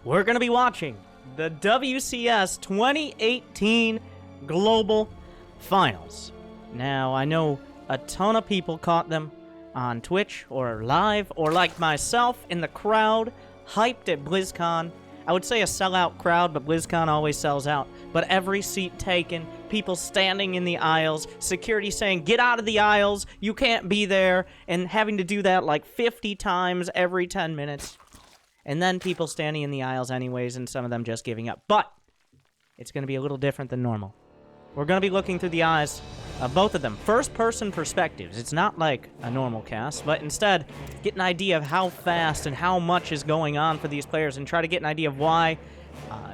we're going to be watching the WCS 2018 Global Finals. Now, I know a ton of people caught them on Twitch or live, or like myself in the crowd, hyped at Blizzcon. I would say a sellout crowd, but Blizzcon always sells out. But every seat taken, people standing in the aisles, security saying, get out of the aisles, you can't be there, and having to do that like 50 times every 10 minutes. And then people standing in the aisles anyways, and some of them just giving up. But it's going to be a little different than normal. We're going to be looking through the eyes of both of them. First-person perspectives. It's not like a normal cast, but instead, get an idea of how fast and how much is going on for these players, and try to get an idea of why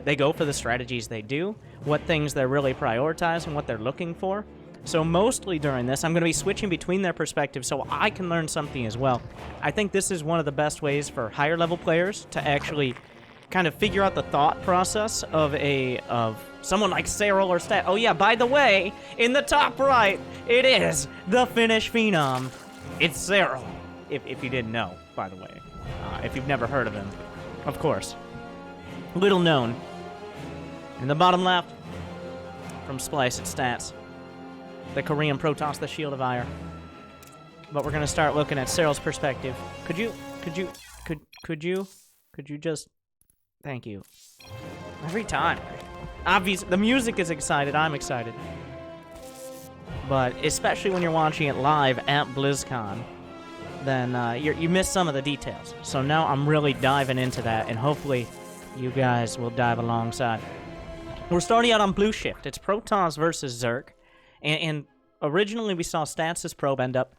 they go for the strategies they do, what things they're really prioritizing, what they're looking for. So mostly during this, I'm going to be switching between their perspectives so I can learn something as well. I think this is one of the best ways for higher-level players to actually kind of figure out the thought process of someone like Serral or Stat. Oh yeah, by the way, in the top right, it is the Finnish phenom. It's Serral, if you didn't know, by the way. If you've never heard of him, of course. Little known. In the bottom left, from Splice, it's Stats. The Korean Protoss, the Shield of Aiur. But we're gonna start looking at Serral's perspective. Could you just... Thank you. Every time. Obviously, the music is excited. I'm excited. But especially when you're watching it live at BlizzCon, then you miss some of the details. So now I'm really diving into that, and hopefully you guys will dive alongside. We're starting out on Blue Shift. It's Protoss versus Zerg. And originally we saw Stats' probe end up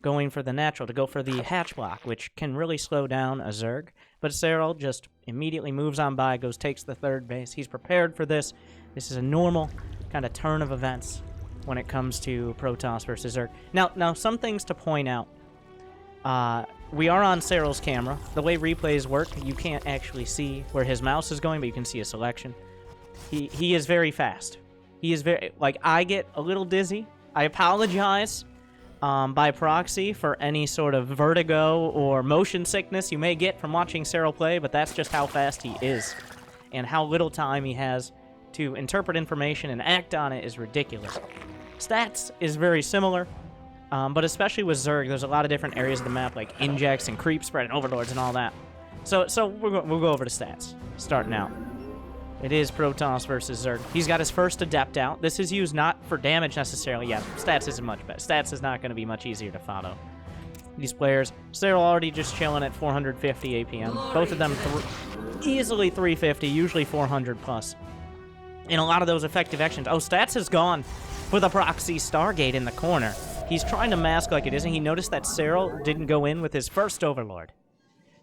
going for the natural, to go for the hatch block, which can really slow down a Zerg. But Serral just immediately moves on by, takes the third base. He's prepared for this. This is a normal kind of turn of events when it comes to Protoss versus Zerg. Now some things to point out. We are on Serral's camera. The way replays work, you can't actually see where his mouse is going, but you can see a selection. He is very fast. He is very... Like, I get a little dizzy. I apologize by proxy for any sort of vertigo or motion sickness you may get from watching Serral play, but that's just how fast he is. And how little time he has to interpret information and act on it is ridiculous. Stats is very similar, but especially with Zerg, there's a lot of different areas of the map, like injects and creep spread and overlords and all that. So we'll go over to Stats, starting out. It is Protoss versus Zerg. He's got his first Adept out. This is used not for damage necessarily. Yeah, Stats isn't much better. Stats is not going to be much easier to follow. These players, Serral already just chilling at 450 APM. Both of them easily 350, usually 400 plus. In a lot of those effective actions. Oh, Stats has gone for the proxy Stargate in the corner. He's trying to mask like it is, and he noticed that Serral didn't go in with his first Overlord.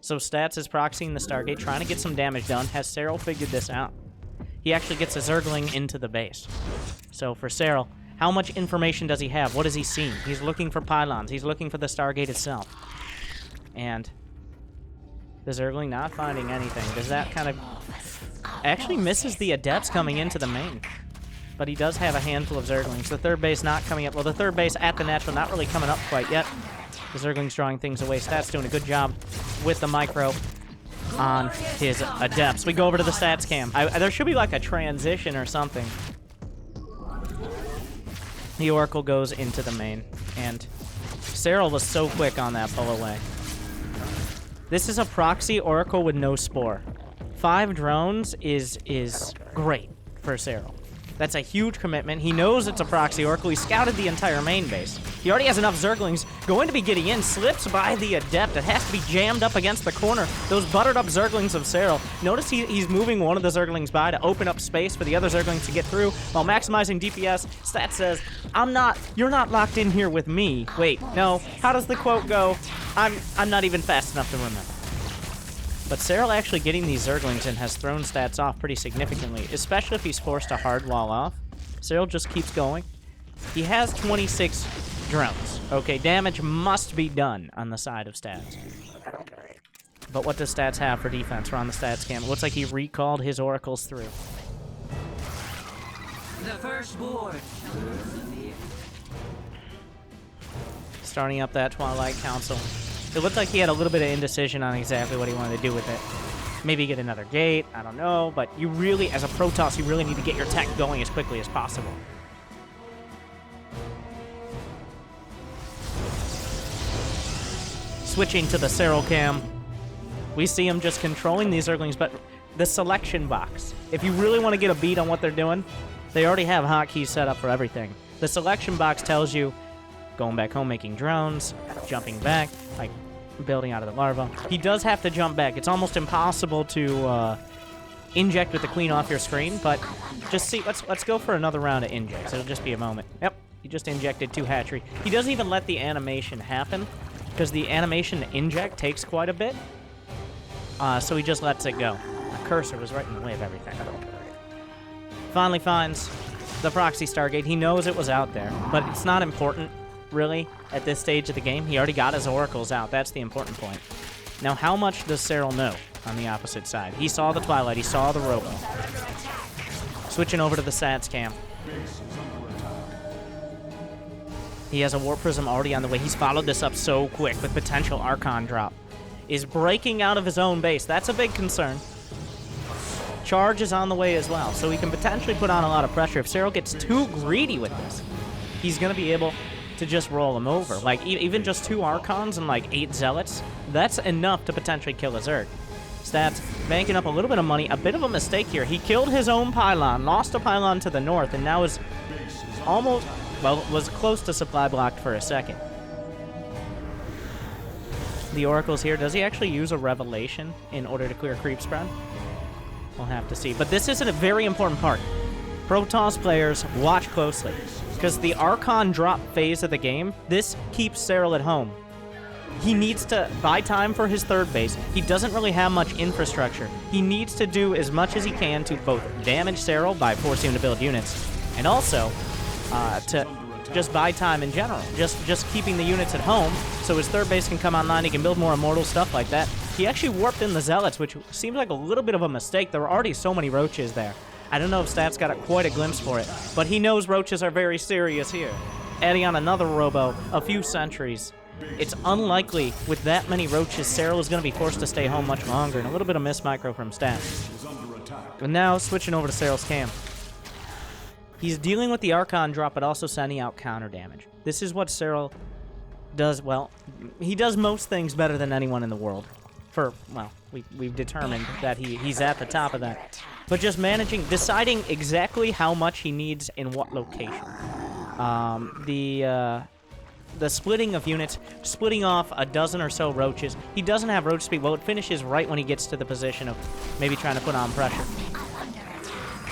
So Stats is proxying the Stargate, trying to get some damage done. Has Serral figured this out? He actually gets a Zergling into the base. So for Serral, how much information does he have? What has he seen? He's looking for pylons. He's looking for the Stargate itself. And the Zergling not finding anything. Does that kind of... Actually misses the Adepts coming into the main. But he does have a handful of Zerglings. The third base not coming up. Well, the third base at the natural not really coming up quite yet. The Zergling's drawing things away. Stats doing a good job with the micro on his Adepts. We go over to the Stats cam. There should be like a transition or something. The Oracle goes into the main, and Serral was so quick on that pull away. This is a proxy Oracle with no Spore. 5 drones is great for Serral. That's a huge commitment. He knows it's a proxy Oracle. He scouted the entire main base. He already has enough Zerglings going to be getting in. Slips by the Adept. It has to be jammed up against the corner. Those buttered up Zerglings of Serral. Notice he's moving one of the Zerglings by to open up space for the other Zerglings to get through while maximizing DPS. Stat says, you're not locked in here with me. Wait, no. How does the quote go? I'm not even fast enough to remember. But Serral actually getting these Zerglings in has thrown Stats off pretty significantly, especially if he's forced to hard wall off. Serral just keeps going. He has 26 drones. Okay, damage must be done on the side of Stats. But what does Stats have for defense? We're on the Stats cam. It looks like he recalled his Oracles through. The first board. Starting up that Twilight Council. It looked like he had a little bit of indecision on exactly what he wanted to do with it. Maybe get another gate, I don't know. But you really, as a Protoss, you really need to get your tech going as quickly as possible. Switching to the Serral cam, we see him just controlling these Zerglings, but the selection box. If you really want to get a beat on what they're doing, they already have hotkeys set up for everything. The selection box tells you going back home, making drones, jumping back, like building out of the larva. He does have to jump back. It's almost impossible to inject with the queen off your screen, but just see, let's go for another round of injects. It'll just be a moment. Yep, he just injected 2 hatchery. He doesn't even let the animation happen, because the animation to inject takes quite a bit. So he just lets it go. The cursor was right in the way of everything. Finally finds the proxy Stargate. He knows it was out there, but it's not important, really, at this stage of the game. He already got his oracles out. That's the important point. Now, how much does Serral know on the opposite side? He saw the Twilight. He saw the Robo. Switching over to the Sats cam. He has a Warp Prism already on the way. He's followed this up so quick with potential Archon drop. Is breaking out of his own base. That's a big concern. Charge is on the way as well, so he can potentially put on a lot of pressure. If Serral gets too greedy with this, he's going to be able to just roll him over. Like, even just 2 Archons and, like, 8 Zealots, that's enough to potentially kill a Zerg. Stats banking up a little bit of money. A bit of a mistake here. He killed his own pylon, lost a pylon to the north, and now is almost, well, was close to supply blocked for a second. The Oracle's here. Does he actually use a Revelation in order to clear creep spread? We'll have to see. But this isn't a very important part. Protoss players, watch closely. Because the Archon drop phase of the game, this keeps Serral at home. He needs to buy time for his third base. He doesn't really have much infrastructure. He needs to do as much as he can to both damage Serral by forcing him to build units, and also to just buy time in general. Just keeping the units at home so his third base can come online. He can build more immortal stuff like that. He actually warped in the Zealots, which seems like a little bit of a mistake. There were already so many roaches there. I don't know if Stats got quite a glimpse for it, but he knows roaches are very serious here. Adding on another Robo, a few sentries. It's unlikely with that many roaches Serral is going to be forced to stay home much longer, and a little bit of miss micro from Stats. But now switching over to Serral's cam. He's dealing with the Archon drop, but also sending out counter damage. This is what Serral does well. He does most things better than anyone in the world. Well, we've determined that he's at the top of that. But just managing, deciding exactly how much he needs in what location. The splitting of units, splitting off a dozen or so roaches. He doesn't have roach speed. Well, it finishes right when he gets to the position of maybe trying to put on pressure.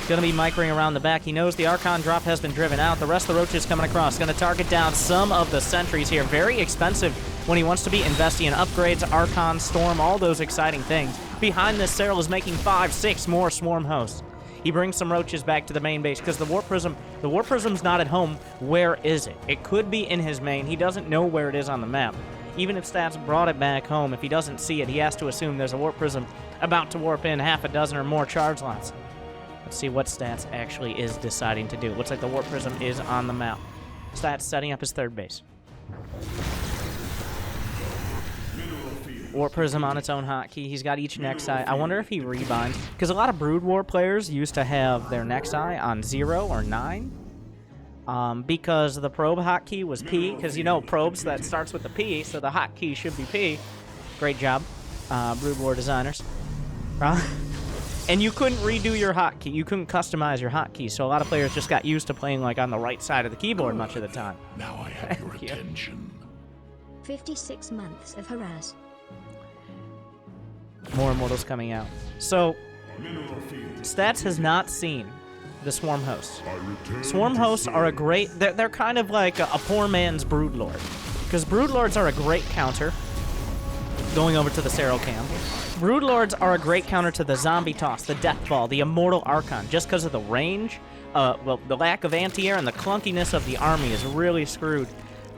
Going to be microing around the back. He knows the Archon drop has been driven out. The rest of the roaches coming across. Going to target down some of the sentries here. Very expensive when he wants to be investing in upgrades, Archon, Storm, all those exciting things. Behind this, Serral is making 5, 6 more Swarm hosts. He brings some roaches back to the main base because the Warp Prism's not at home. Where is it? It could be in his main. He doesn't know where it is on the map. Even if Stats brought it back home, if he doesn't see it, he has to assume there's a Warp Prism about to warp in half a dozen or more charge lots. Let's see what Stats actually is deciding to do. Looks like the Warp Prism is on the map. Stats setting up his third base. Warp Prism on its own hotkey. He's got each Nexi. I wonder if he rebinds. Because a lot of Brood War players used to have their Nexi on 0 or 9. Because the probe hotkey was P. Because, you know, probes, that starts with the P, so the hotkey should be P. Great job, Brood War designers. And you couldn't redo your hotkey. You couldn't customize your hotkey, so a lot of players just got used to playing like on the right side of the keyboard much of the time. Now I have your attention. 56 months of harass. More immortals coming out. So, Stats has not seen the Swarm hosts. Swarm hosts are a great... They're kind of like a poor man's Broodlord. Because Broodlords are a great counter. Going over to the Serral cam. Broodlords are a great counter to the Zombie Toss, the Death Ball, the Immortal Archon. Just because of the range, well, the lack of anti-air and the clunkiness of the army is really screwed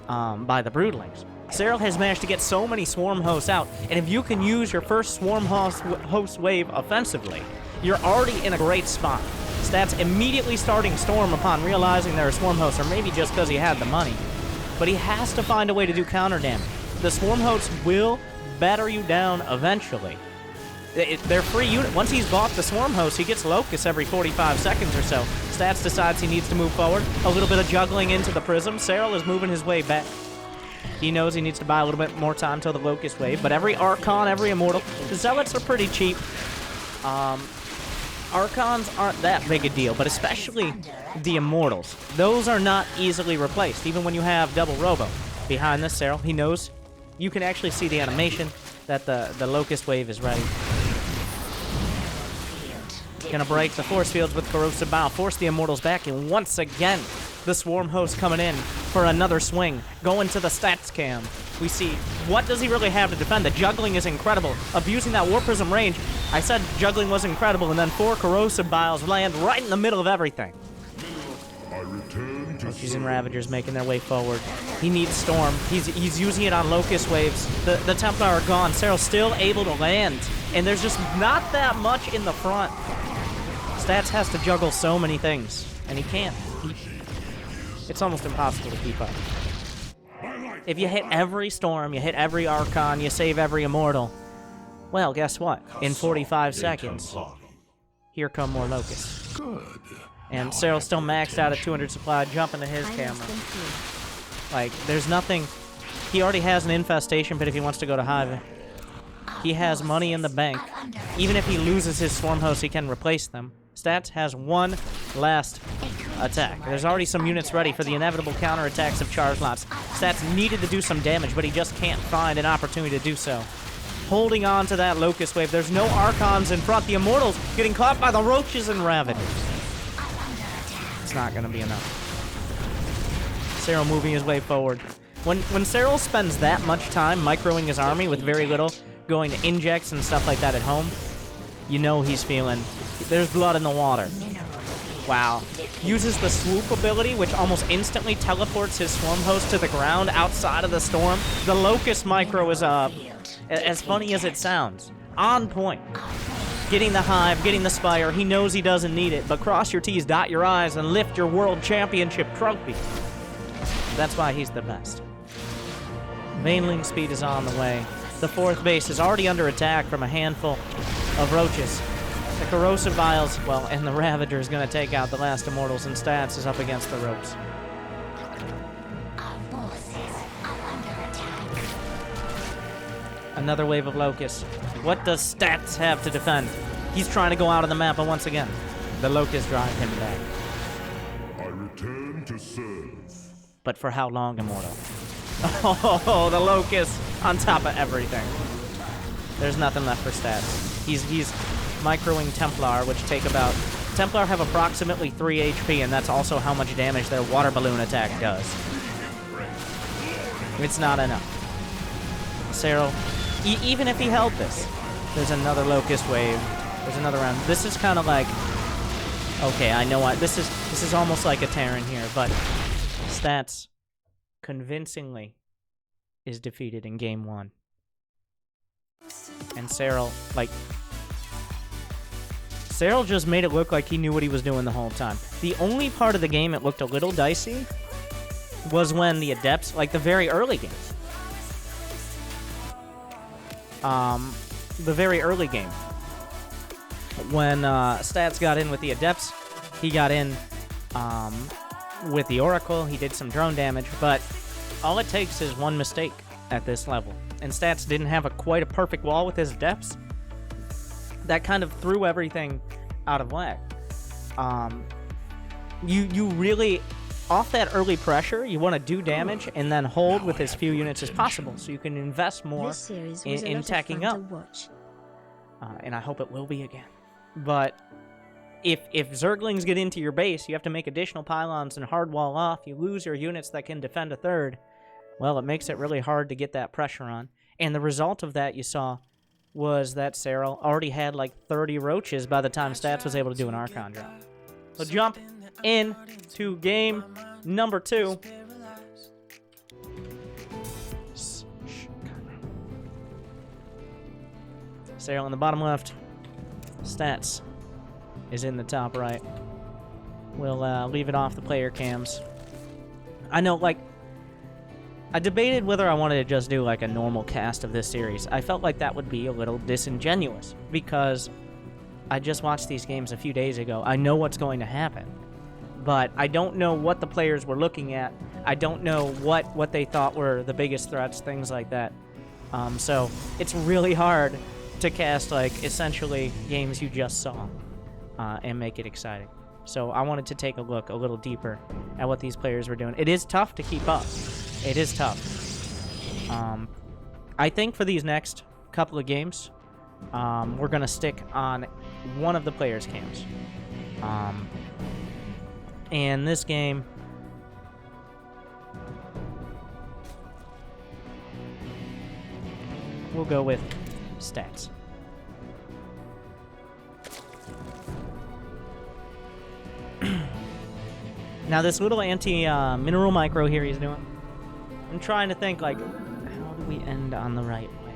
by the Broodlings. Serral has managed to get so many Swarm hosts out, and if you can use your first Swarm host wave offensively, you're already in a great spot. Stats immediately starting Storm upon realizing there are Swarm hosts, or maybe just because he had the money. But he has to find a way to do counter damage. The Swarm hosts will batter you down eventually. They're free unit. Once he's bought the Swarm Host, he gets Locust every 45 seconds or so. Stats decides he needs to move forward. A little bit of juggling into the Prism. Serral is moving his way back. He knows he needs to buy a little bit more time till the Locust wave, but every Archon, every Immortal, the Zealots are pretty cheap. Archons aren't that big a deal, but especially the Immortals. Those are not easily replaced, even when you have double Robo. Behind this, Serral, he knows you can actually see the animation that the Locust wave is ready. Gonna break the force fields with Corrosive Bow, force the Immortals back, and once again, the Swarm Host coming in for another swing, going to the stats cam. We see, what does he really have to defend? The juggling is incredible. Abusing that War Prism range, I said juggling was incredible, and then 4 Corrosive Biles land right in the middle of everything. Roaches and Ravagers making their way forward. He needs Storm. He's using it on Locust waves. The Templar are gone. Serral's still able to land, and there's just not that much in the front. Stats has to juggle so many things, and he can't. It's almost impossible to keep up. If you hit every Storm, you hit every Archon, you save every Immortal, well, guess what? In 45 seconds, here come more Locusts. And Serral's still maxed out at 200 supply, jumping to his camera. Like, there's nothing... He already has an infestation pit if he wants to go to Hive. He has money in the bank. Even if he loses his Swarm Host, he can replace them. Stats has one last attack. There's already some units ready for the inevitable counterattacks of charge lots. Stats needed to do some damage, but he just can't find an opportunity to do so. Holding on to that Locust wave. There's no Archons in front. The Immortals getting caught by the Roaches and Ravagers. It's not going to be enough. Serral moving his way forward. When Serral spends that much time microing his army with very little, going to injects and stuff like that at home, you know he's feeling... There's blood in the water. Wow. Uses the swoop ability, which almost instantly teleports his Swarm Host to the ground outside of the storm. The Locust micro is, as funny as it sounds, on point. Getting the Hive, getting the Spire, he knows he doesn't need it, but cross your T's, dot your I's, and lift your World Championship trophy. That's why he's the best. Baneling speed is on the way. The 4th base is already under attack from a handful of Roaches. The Corrosive Vials, well, and the Ravager is going to take out the last Immortals, and Stats is up against the ropes. Another wave of Locusts. What does Stats have to defend? He's trying to go out of the map, and once again, the Locusts drive him back. I return to serve. But for how long, Immortal? Oh, the Locusts on top of everything. There's nothing left for Stats. He's microing Templar, which take about... Templar have approximately 3 HP, and that's also how much damage their water balloon attack does. It's not enough. Serral, even if he held this, there's another Locust wave. There's another round. This is kind of like... Okay, I know what... This is almost like a Terran here, but Stats convincingly is defeated in Game 1. And Serral, like... Serral just made it look like he knew what he was doing the whole time. The only part of the game it looked a little dicey was when the Adepts, like the very early game. The very early game. When Stats got in with the Adepts, he got in with the Oracle, he did some drone damage, but all it takes is one mistake at this level. And Stats didn't have quite a perfect wall with his Adepts. That kind of threw everything out of whack. You really, off that early pressure, you want to do damage and then hold with as few units as possible, so you can invest more in tacking up. And I hope it will be again. But if Zerglings get into your base, you have to make additional pylons and hard wall off. You lose your units that can defend a third. Well, it makes it really hard to get that pressure on. And the result of that, you saw, was that Serral already had like 30 Roaches by the time Stats was able to do an Archon drop. So jump in to game number 2. Serral in the bottom left. Stats is in the top right. We'll leave it off the player cams. I know, like, I debated whether I wanted to just do like a normal cast of this series. I felt like that would be a little disingenuous because I just watched these games a few days ago. I know what's going to happen, but I don't know what the players were looking at. I don't know what they thought were the biggest threats, things like that. So it's really hard to cast like essentially games you just saw and make it exciting. So I wanted to take a look a little deeper at what these players were doing. It is tough to keep up. It is tough. I think for these next couple of games, we're going to stick on one of the players' cams. And this game... we'll go with stats. Now this little anti-mineral micro here he's doing, I'm trying to think, like, how do we end on the right way?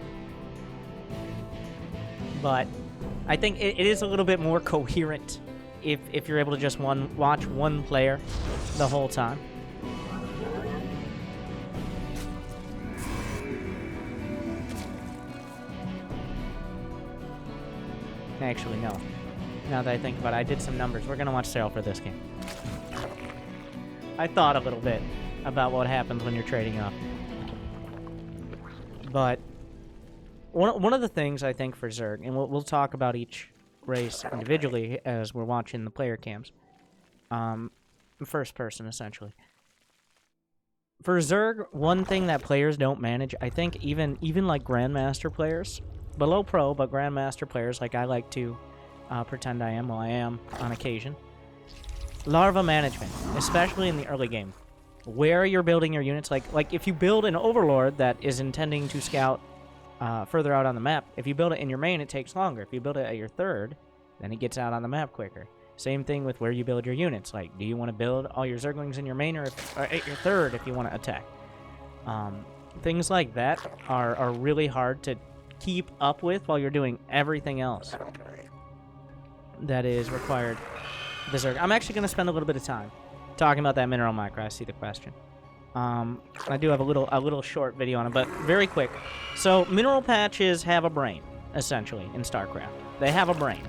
But I think it is a little bit more coherent if you're able to just watch one player the whole time. Actually, no. Now that I think about it, I did some numbers. We're going to watch Serral for this game. I thought a little bit about what happens when you're trading up. But one of the things I think for Zerg, and we'll talk about each race individually as we're watching the player cams, first person essentially. For Zerg, one thing that players don't manage, I think even like Grandmaster players, below Pro, but Grandmaster players, like I like to pretend I am, well I am on occasion, larva management, especially in the early game. Where you're building your units, like if you build an Overlord that is intending to scout further out on the map, if you build it in your main, it takes longer. If you build it at your third, then it gets out on the map quicker. Same thing with where you build your units. Like, do you want to build all your Zerglings in your main or at your third if you want to attack? Things like that are really hard to keep up with while you're doing everything else that is required. The Zerg. I'm actually going to spend a little bit of time talking about that mineral micro. I see the question. I do have a little short video on it, but very quick. So mineral patches have a brain, essentially, in StarCraft. They have a brain.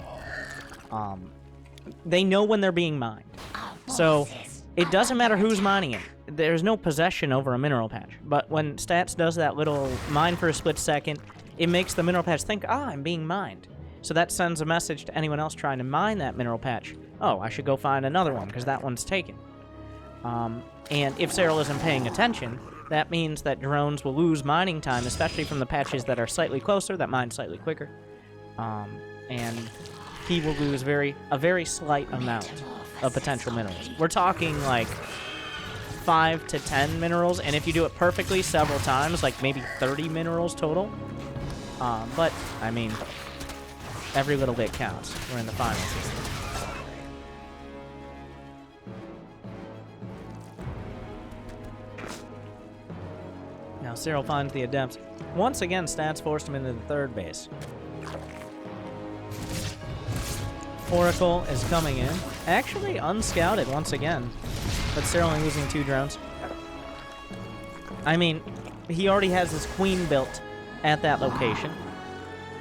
They know when they're being mined. So it doesn't matter who's mining it. There's no possession over a mineral patch. But when Stats does that little mine for a split second, it makes the mineral patch think, I'm being mined. So that sends a message to anyone else trying to mine that mineral patch. Oh, I should go find another one, because that one's taken. And if Serral isn't paying attention, that means that drones will lose mining time, especially from the patches that are slightly closer, that mine slightly quicker. And he will lose a very slight amount of potential minerals. We're talking like 5 to 10 minerals, and if you do it perfectly several times, like maybe 30 minerals total. But, I mean, every little bit counts. We're in the finals. Now Serral finds the Adepts. Once again, Stats forced him into the third base. Oracle is coming in. Actually unscouted once again. But Serral only losing 2 drones. I mean, he already has his queen built at that location.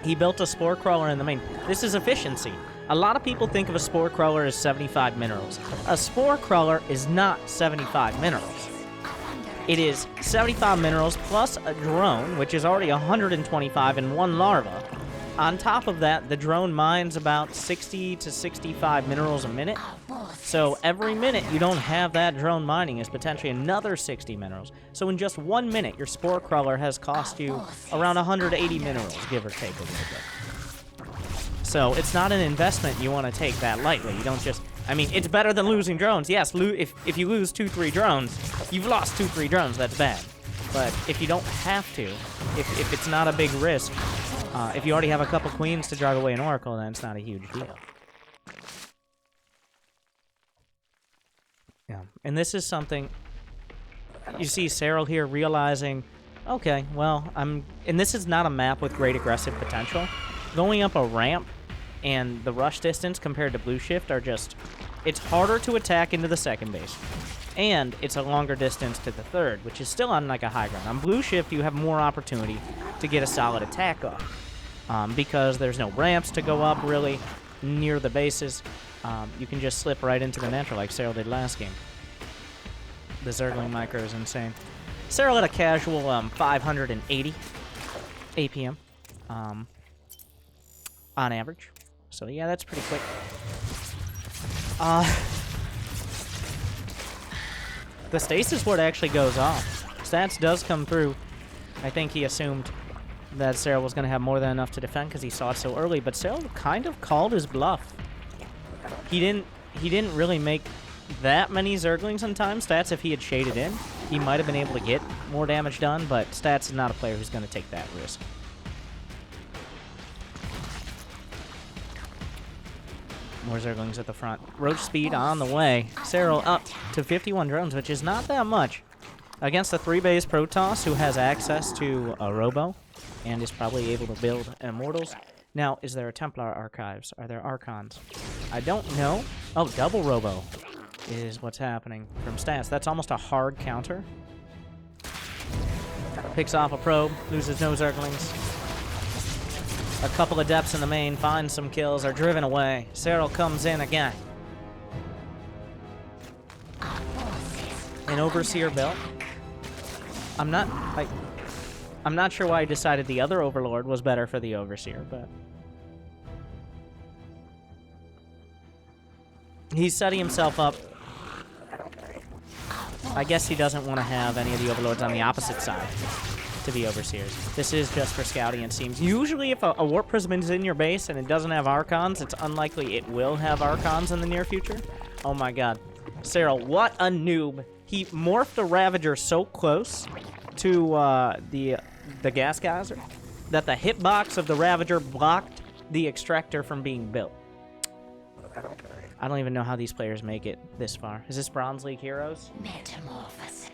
He built a spore crawler in the main. This is efficiency. A lot of people think of a spore crawler as 75 minerals. A spore crawler is not 75 minerals. It is 75 minerals plus a drone, which is already 125 in one larva. On top of that, the drone mines about 60 to 65 minerals a minute. So every minute you don't have that drone mining is potentially another 60 minerals. So in just 1 minute, your spore crawler has cost you around 180 minerals, give or take a little bit. So it's not an investment you want to take that lightly. You don't just... I mean, it's better than losing drones. Yes, if you lose 2-3 drones, you've lost 2-3 drones. That's bad. But if you don't have to, if it's not a big risk, if you already have a couple queens to drive away an oracle, then it's not a huge deal. Yeah, and this is something you see Serral here realizing, okay, well, and this is not a map with great aggressive potential. Going up a ramp and the rush distance compared to Blue Shift are just It's harder to attack into the second base. And it's a longer distance to the third, which is still on like a high ground. On blue shift, you have more opportunity to get a solid attack off. Because there's no ramps to go up, really, near the bases. You can just slip right into the natural like Serral did last game. The Zergling micro is insane. Serral had a casual 580 APM on average. So yeah, that's pretty quick. The stasis ward actually goes off. Stats does come through. I think he assumed that Serral was going to have more than enough to defend because he saw it so early, but Serral kind of called his bluff. He didn't really make that many Zerglings in time. Stats, if he had shaded in, he might have been able to get more damage done, but Stats is not a player who's going to take that risk. More Zerglings at the front. Roach speed on the way. Serral up to 51 drones, which is not that much. Against the 3-base Protoss, who has access to a Robo, and is probably able to build Immortals. Now, is there a Templar Archives? Are there Archons? I don't know. Oh, double Robo is what's happening from Stats. That's almost a hard counter. Picks off a probe, loses no Zerglings. A couple of depths in the main, finds some kills, are driven away. Serral comes in again. An Overseer built. I'm not sure why he decided the other Overlord was better for the Overseer, but he's setting himself up. I guess he doesn't want to have any of the Overlords on the opposite side to be Overseers. This is just for scouting, it seems. Usually if a Warp Prism is in your base and it doesn't have Archons, it's unlikely it will have Archons in the near future. Oh my god. Serral, what a noob. He morphed a Ravager so close to the gas geyser that the hitbox of the Ravager blocked the extractor from being built. I don't even know how these players make it this far. Is this Bronze League Heroes? Metamorphosis.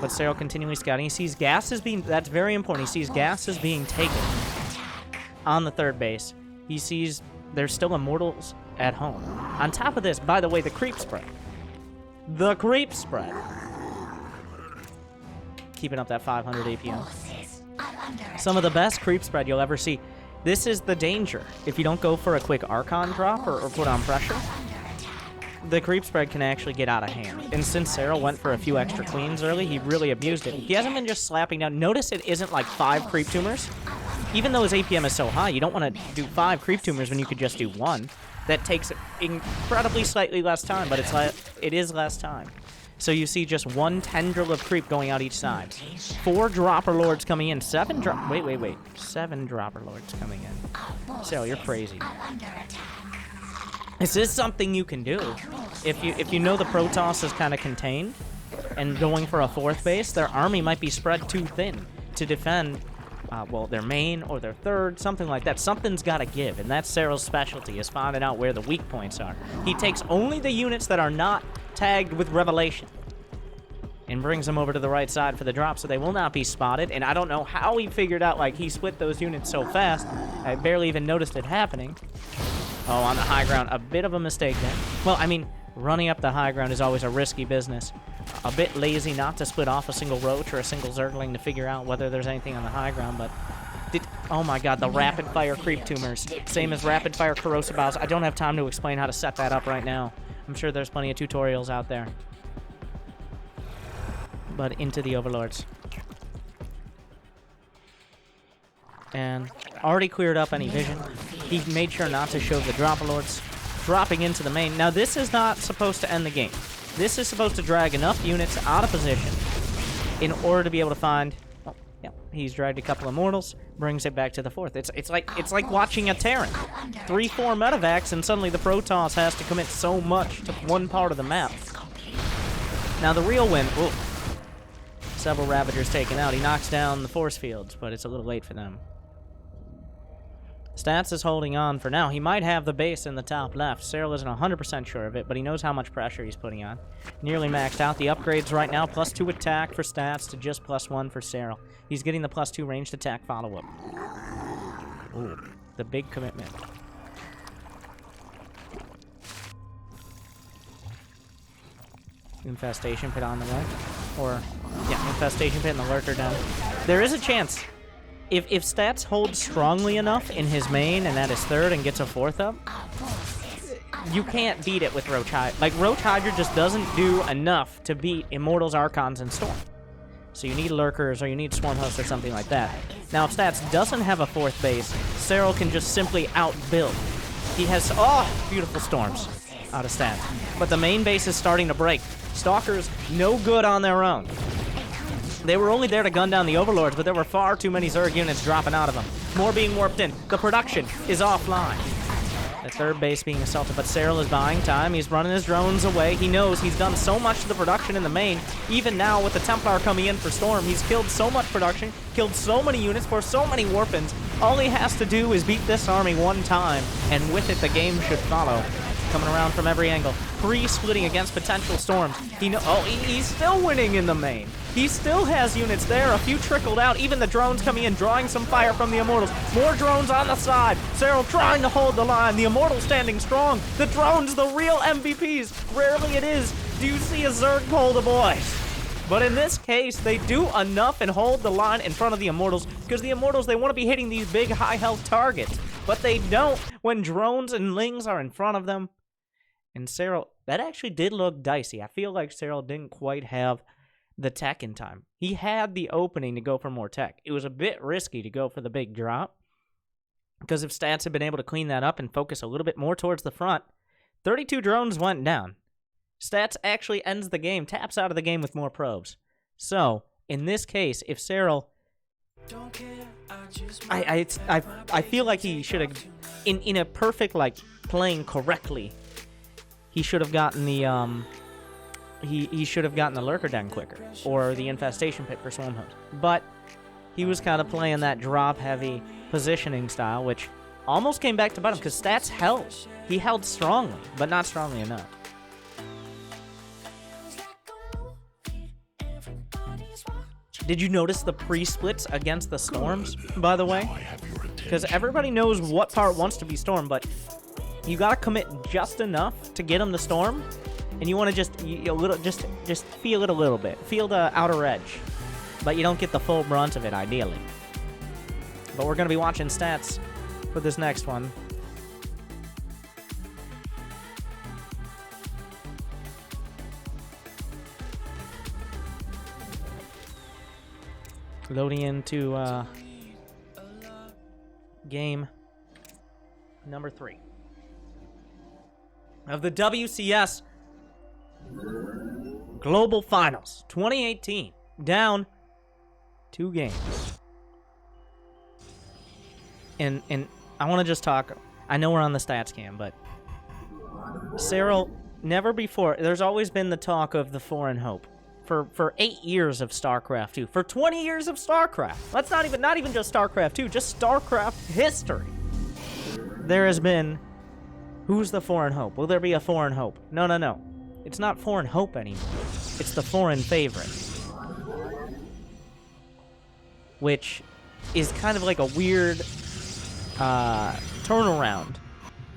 But Serral continually scouting. He sees gas is being... That's very important. He sees gas is being taken on the third base. He sees there's still Immortals at home. On top of this, by the way, the creep spread. The creep spread. Keeping up that 500 APM. Some of the best creep spread you'll ever see. This is the danger. If you don't go for a quick Archon drop or put on pressure, the creep spread can actually get out of hand. And since Serral went for a few extra queens early, he really abused it. He hasn't been just slapping down. Notice it isn't like 5 creep tumors. Even though his APM is so high, you don't want to do 5 creep tumors when you could just do 1. That takes incredibly slightly less time, but it is less time. So you see just 1 tendril of creep going out each side. 4 Dropper Lords coming in. 7 Dropper Lords coming in. Serral, you're crazy. This is something you can do. If you know the Protoss is kind of contained and going for a 4th base, their army might be spread too thin to defend, well, their main or their 3rd, something like that. Something's got to give, and that's Serral's specialty, is finding out where the weak points are. He takes only the units that are not tagged with Revelation and brings them over to the right side for the drop, so they will not be spotted. And I don't know how he figured out, like, he split those units so fast. I barely even noticed it happening. Oh, on the high ground, a bit of a mistake there. Well, I mean, running up the high ground is always a risky business. A bit lazy not to split off a single Roach or a single Zergling to figure out whether there's anything on the high ground, but... Oh my god, the rapid-fire creep tumors. Same as rapid-fire corrosive bows. I don't have time to explain how to set that up right now. I'm sure there's plenty of tutorials out there. But into the Overlords. And already cleared up any vision. He made sure not to show the Dropper Lords dropping into the main. Now, this is not supposed to end the game. This is supposed to drag enough units out of position in order to be able to find... Oh, yeah, he's dragged a couple of Immortals, brings it back to the 4th. It's like watching a Terran. 3-4 medevacs, and suddenly the Protoss has to commit so much to one part of the map. Now, the real win... Ooh, several Ravagers taken out. He knocks down the force fields, but it's a little late for them. Stats is holding on for now. He might have the base in the top left. Serral isn't 100% sure of it, but he knows how much pressure he's putting on. Nearly maxed out. The upgrades right now, +2 attack for Stats to just +1 for Serral. He's getting the +2 ranged attack follow-up. Ooh, the big commitment. Infestation Pit on the way. Or, yeah, Infestation Pit and the Lurker Den. There is a chance. If Stats holds strongly enough in his main and at his third and gets a fourth up, you can't beat it with Roach Hydra. Like, Roach Hydra just doesn't do enough to beat Immortals, Archons, and Storm. So you need Lurkers or you need Swarm Hosts or something like that. Now, if Stats doesn't have a fourth base, Serral can just simply outbuild. He has, beautiful Storms out of Stats. But the main base is starting to break. Stalkers, no good on their own. They were only there to gun down the Overlords, but there were far too many Zerg units dropping out of them. More being warped in. The production is offline. The third base being assaulted, but Serral is buying time. He's running his drones away. He knows he's done so much to the production in the main. Even now, with the Templar coming in for Storm, he's killed so much production, killed so many units for so many warp-ins. All he has to do is beat this army one time, and with it, the game should follow. Coming around from every angle, pre-splitting against potential Storms. He's still winning in the main. He still has units there, a few trickled out, even the drones coming in, drawing some fire from the Immortals. More drones on the side. Serral trying to hold the line. The Immortals standing strong. The drones, the real MVPs. Rarely it is. Do you see a Zerg pull the boys? But in this case, they do enough and hold the line in front of the Immortals, because the Immortals, they want to be hitting these big, high-health targets. But they don't when drones and lings are in front of them. And Serral, that actually did look dicey. I feel like Serral didn't quite have the tech in time. He had the opening to go for more tech. It was a bit risky to go for the big drop, because if Stats had been able to clean that up and focus a little bit more towards the front, 32 drones went down. Stats actually ends the game, taps out of the game with more probes. So, in this case, if Serral... I feel like he should have, in a perfect, like, playing correctly, he should have gotten the, he should have gotten the Lurker Den quicker, or the Infestation Pit for Swarm Host. But he was kind of playing that drop-heavy positioning style, which almost came back to bite him, because Stats held. He held strongly, but not strongly enough. Did you notice the pre-splits against the Storms, by the way? Because everybody knows what part wants to be Storm, but you gotta commit just enough to get them to Storm, and you want to just feel it a little bit, feel the outer edge, but you don't get the full brunt of it, ideally. But we're gonna be watching Stats for this next one. Loading into game number 3 of the WCS Global Finals 2018. Down 2 games. And I want to just talk. I know we're on the stats cam, but Serral, never before. There's always been the talk of the foreign hope. For 8 years of StarCraft 2, for 20 years of StarCraft. That's not even just StarCraft 2, just StarCraft history. There has been, who's the foreign hope? Will there be a foreign hope? No. It's not foreign hope anymore. It's the foreign favorite. Which is kind of like a weird turnaround.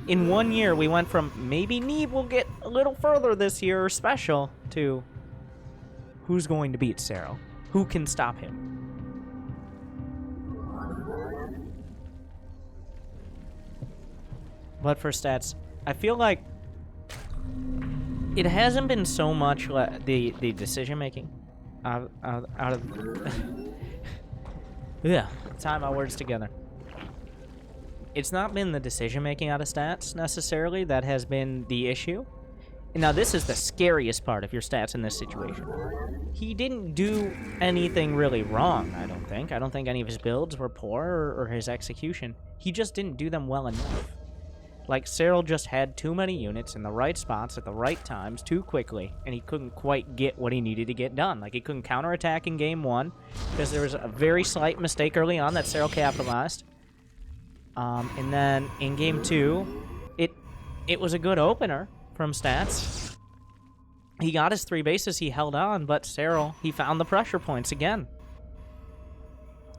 In 1 year, we went from maybe Neve will get a little further this year or special to who's going to beat Serral? Who can stop him? But for Stats, I feel like it hasn't been so much the decision making out of yeah, tie my words together. It's not been the decision making out of Stats necessarily that has been the issue. Now, this is the scariest part of your Stats in this situation. He didn't do anything really wrong, I don't think. I don't think any of his builds were poor or his execution. He just didn't do them well enough. Like, Serral just had too many units in the right spots at the right times too quickly, and he couldn't quite get what he needed to get done. Like, he couldn't counterattack in Game 1, because there was a very slight mistake early on that Serral capitalized. And then in Game 2, it was a good opener from Stats. He got his 3 bases, he held on, but Serral, he found the pressure points again.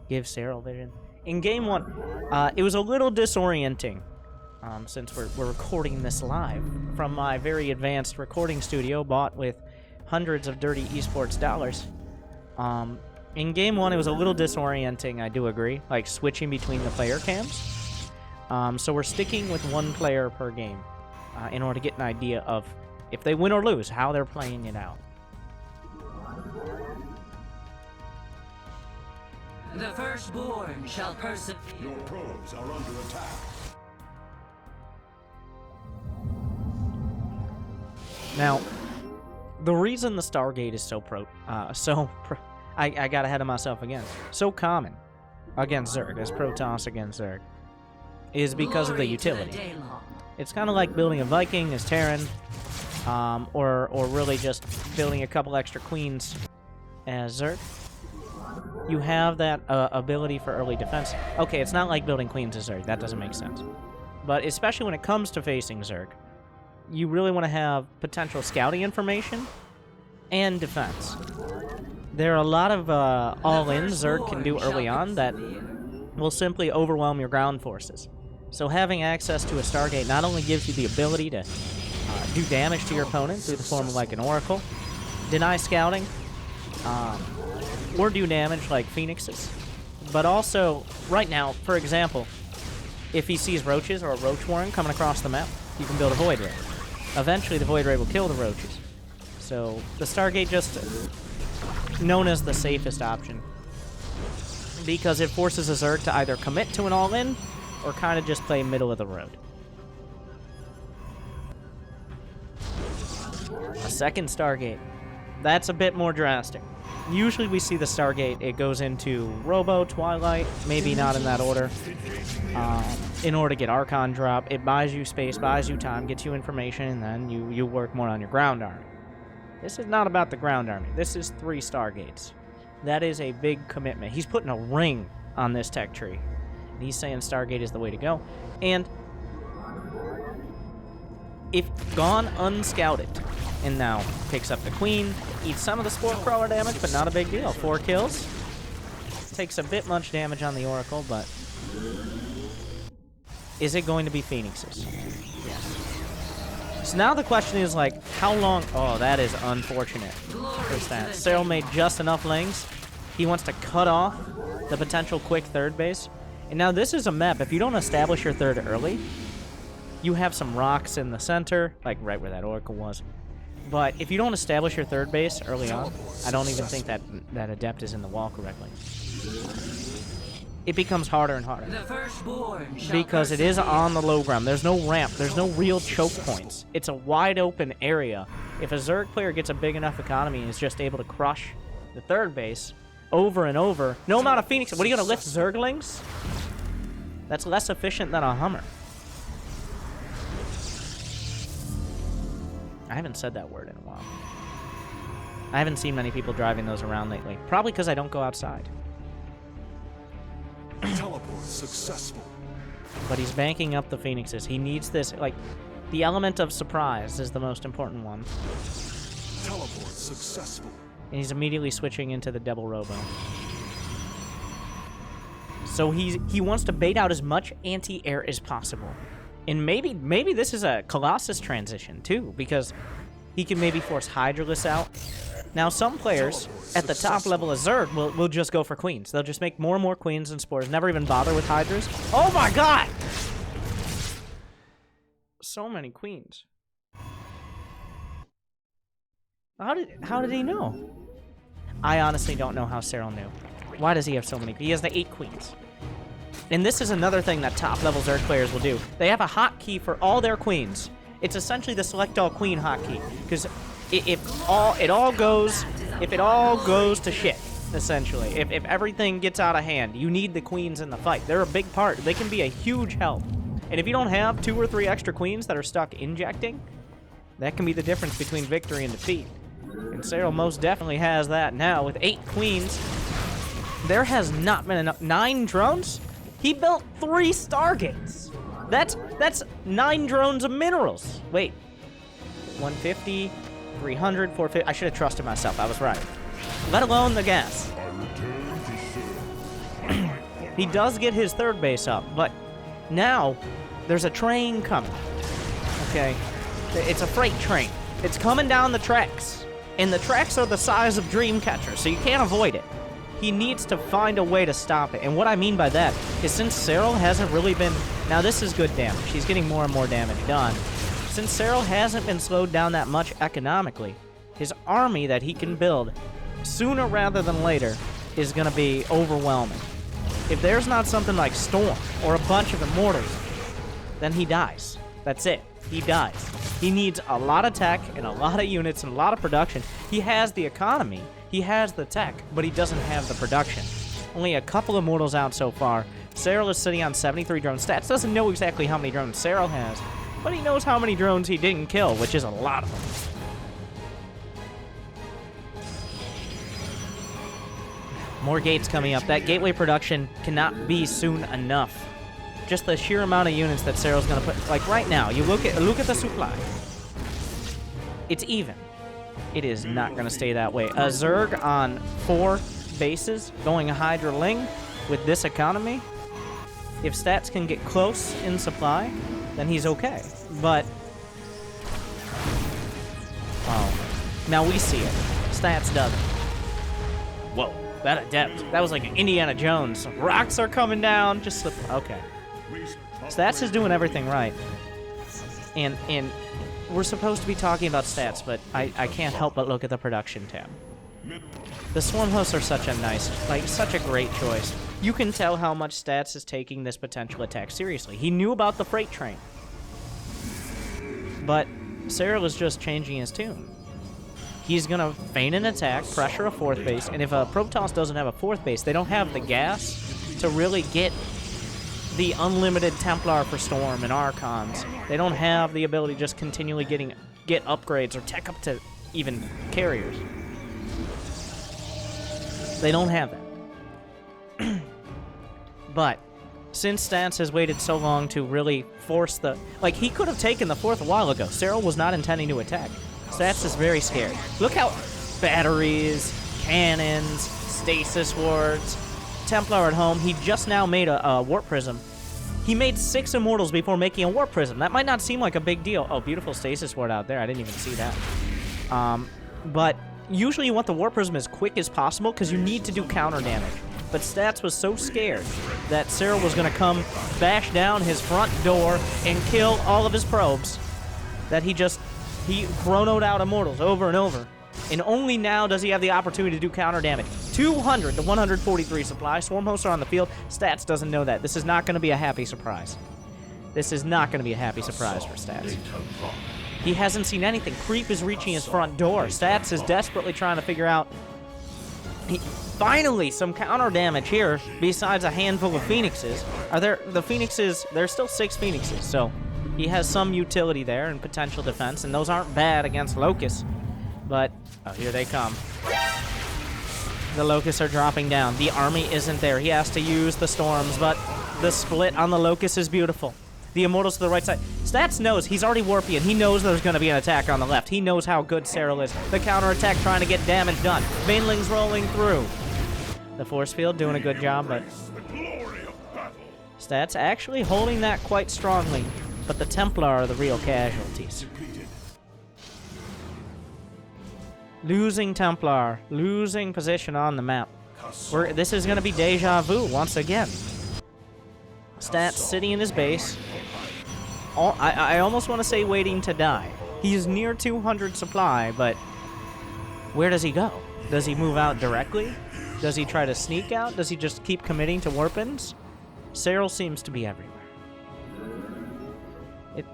Give Serral vision. In Game 1, it was a little disorienting, since we're recording this live from my very advanced recording studio bought with hundreds of dirty esports dollars. In Game 1, it was a little disorienting, I do agree, like switching between the player cams. So we're sticking with one player per game in order to get an idea of if they win or lose, how they're playing it out. The firstborn shall persevere. Your probes are under attack. Now, the reason the Stargate is so I got ahead of myself again. So common against Zerg, as Protoss against Zerg, is because of the utility. It's kind of like building a Viking as Terran, or really just building a couple extra queens as Zerg. You have that ability for early defense. Okay, it's not like building queens as Zerg. That doesn't make sense. But especially when it comes to facing Zerg, you really want to have potential scouting information and defense. There are a lot of all-in Zerg can do early on that will simply overwhelm your ground forces. So having access to a Stargate not only gives you the ability to do damage to your opponent through the form of like an Oracle, deny scouting, or do damage like Phoenixes, but also, right now, for example, if he sees roaches or a roach warren coming across the map, you can build a Void Ray. Eventually, the Void Ray will kill the roaches. So, the Stargate just known as the safest option, because it forces a Zerg to either commit to an all-in, or kind of just play middle of the road. A second Stargate. That's a bit more drastic. Usually we see the Stargate, it goes into Robo, Twilight, maybe not in that order. In order to get Archon drop, it buys you space, buys you time, gets you information, and then you work more on your ground army. This is not about the ground army. This is 3 Stargates. That is a big commitment. He's putting a ring on this tech tree. And he's saying Stargate is the way to go. And if gone unscouted, and now picks up the queen, eats some of the Spore Crawler damage, but not a big deal. 4 kills. Takes a bit much damage on the Oracle, but is it going to be Phoenixes? Yes. So now the question is, like, how long... Oh, that is unfortunate for that. Serral made just enough lanes. He wants to cut off the potential quick third base. And now this is a map. If you don't establish your third early, you have some rocks in the center, like right where that Oracle was. But if you don't establish your third base early on, I don't even think that Adept is in the wall correctly. It becomes harder and harder. Because it is on the low ground. There's no ramp. There's no real choke points. It's a wide open area. If a Zerg player gets a big enough economy and is just able to crush the third base over and over, no amount of Phoenix. What are you going to lift Zerglings? That's less efficient than a Hummer. I haven't said that word in a while. I haven't seen many people driving those around lately. Probably because I don't go outside. Teleport successful. But he's banking up the Phoenixes. He needs this, like, the element of surprise is the most important one. Teleport successful. And he's immediately switching into the Double Robo. So he wants to bait out as much anti-air as possible. And maybe this is a Colossus transition, too, because he can maybe force Hydralisk out. Now, some players at the top level of Zerg will just go for queens. They'll just make more and more queens and spores, never even bother with Hydras. Oh my god! So many queens. How did he know? I honestly don't know how Serral knew. Why does he have so many? He has the 8 queens. And this is another thing that top-level Zerg players will do. They have a hotkey for all their queens. It's essentially the select all queen hotkey, because if it all goes to shit, essentially, if everything gets out of hand, you need the queens in the fight. They're a big part. They can be a huge help. And if you don't have 2 or 3 extra queens that are stuck injecting, that can be the difference between victory and defeat. And Serral most definitely has that now with 8 queens. There has not been enough. 9 drones? He built 3 Stargates. That's 9 drones of minerals. Wait. 150, 300, 450. I should have trusted myself. I was right. Let alone the gas. He does get his third base up, but now there's a train coming. Okay? It's a freight train. It's coming down the tracks. And the tracks are the size of Dreamcatcher, so you can't avoid it. He needs to find a way to stop it. And what I mean by that is since Serral hasn't really been... Now, this is good damage. He's getting more and more damage done. Since Serral hasn't been slowed down that much economically, his army that he can build sooner rather than later is going to be overwhelming. If there's not something like Storm or a bunch of Immortals, then he dies. That's it. He dies. He needs a lot of tech and a lot of units and a lot of production. He has the economy, he has the tech, but he doesn't have the production. Only a couple Immortals out so far. Serral is sitting on 73 drones. Stats doesn't know exactly how many drones Serral has, but he knows how many drones he didn't kill, which is a lot of them. More gates coming up. That gateway production cannot be soon enough. Just the sheer amount of units that Serral's gonna put. Like right now, you look at the supply. It's even. It is not gonna stay that way. A Zerg on 4 bases going a Hydra Ling with this economy. If Stats can get close in supply, then he's okay. But oh, now we see it. Stats doesn't. Whoa. That adept. That was like an Indiana Jones. Rocks are coming down. Just slip. Okay. Stats is doing everything right. And we're supposed to be talking about Stats, but I can't help but look at the production tab. The Swarm Hosts are such a nice, like, such a great choice. You can tell how much Stats is taking this potential attack seriously. He knew about the freight train. But Serral is just changing his tune. He's going to feign an attack, pressure a 4th base, and if a Protoss doesn't have a 4th base, they don't have the gas to really get the unlimited Templar for Storm and Archons. They don't have the ability to just continually get upgrades or tech up to even carriers. They don't have that. But since Stats has waited so long to really force the... Like, he could have taken the 4th a while ago. Serral was not intending to attack. Stats is very scary. Look how batteries, cannons, stasis wards, Templar at home. He just now made a Warp Prism. He made 6 Immortals before making a Warp Prism. That might not seem like a big deal. Oh, beautiful stasis ward out there. I didn't even see that. But usually you want the Warp Prism as quick as possible because you need to do counter damage. But Stats was so scared that Serral was going to come bash down his front door and kill all of his probes that he chronoed out Immortals over and over. And only now does he have the opportunity to do counter damage. 200 to 143 supply. Swarm Hosts are on the field. Stats doesn't know that. This is not going to be a happy surprise. This is not going to be a happy surprise for Stats. He hasn't seen anything. Creep is reaching his front door. Stats is desperately trying to figure out... Finally, some counter damage here, besides a handful of Phoenixes. The Phoenixes, there's still 6 Phoenixes, so... He has some utility there and potential defense, and those aren't bad against Locusts. But, oh, here they come. The Locusts are dropping down. The army isn't there. He has to use the Storms, but the split on the Locusts is beautiful. The Immortals to the right side. Stats knows he's already warping. He knows there's going to be an attack on the left. He knows how good Serral is. The counterattack trying to get damage done. Banelings rolling through. The force field doing a good job, but Stats actually holding that quite strongly. But the Templar are the real casualties. Losing Templar, losing position on the map. This is going to be deja vu once again. Stats sitting in his base. I almost want to say waiting to die. He's near 200 supply, but where does he go? Does he move out directly? Does he try to sneak out? Does he just keep committing to Warpins? Serral seems to be everywhere.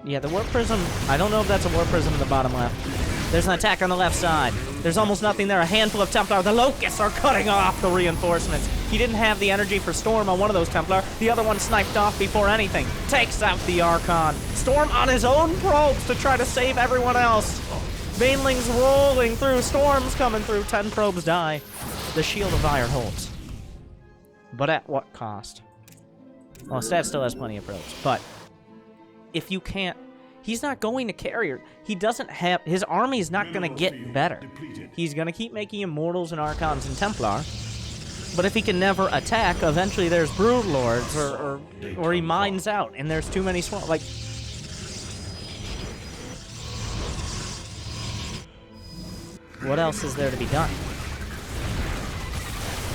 Yeah, the Warp Prism, I don't know if that's a Warp Prism in the bottom left. There's an attack on the left side. There's almost nothing there. A handful of Templar. The Locusts are cutting off the reinforcements. He didn't have the energy for Storm on one of those Templar. The other one sniped off before anything. Takes out the Archon. Storm on his own probes to try to save everyone else. Banelings rolling through. Storms coming through. 10 probes die. The Shield of Iron holds. But at what cost? Well, Stat still has plenty of probes, but... If you can't, he's not going to carrier. He doesn't have, his army is not going to get better. He's going to keep making Immortals and Archons and Templar. But if he can never attack, eventually there's Brood Lords, or he mines out, and there's too many swarms. Like, what else is there to be done?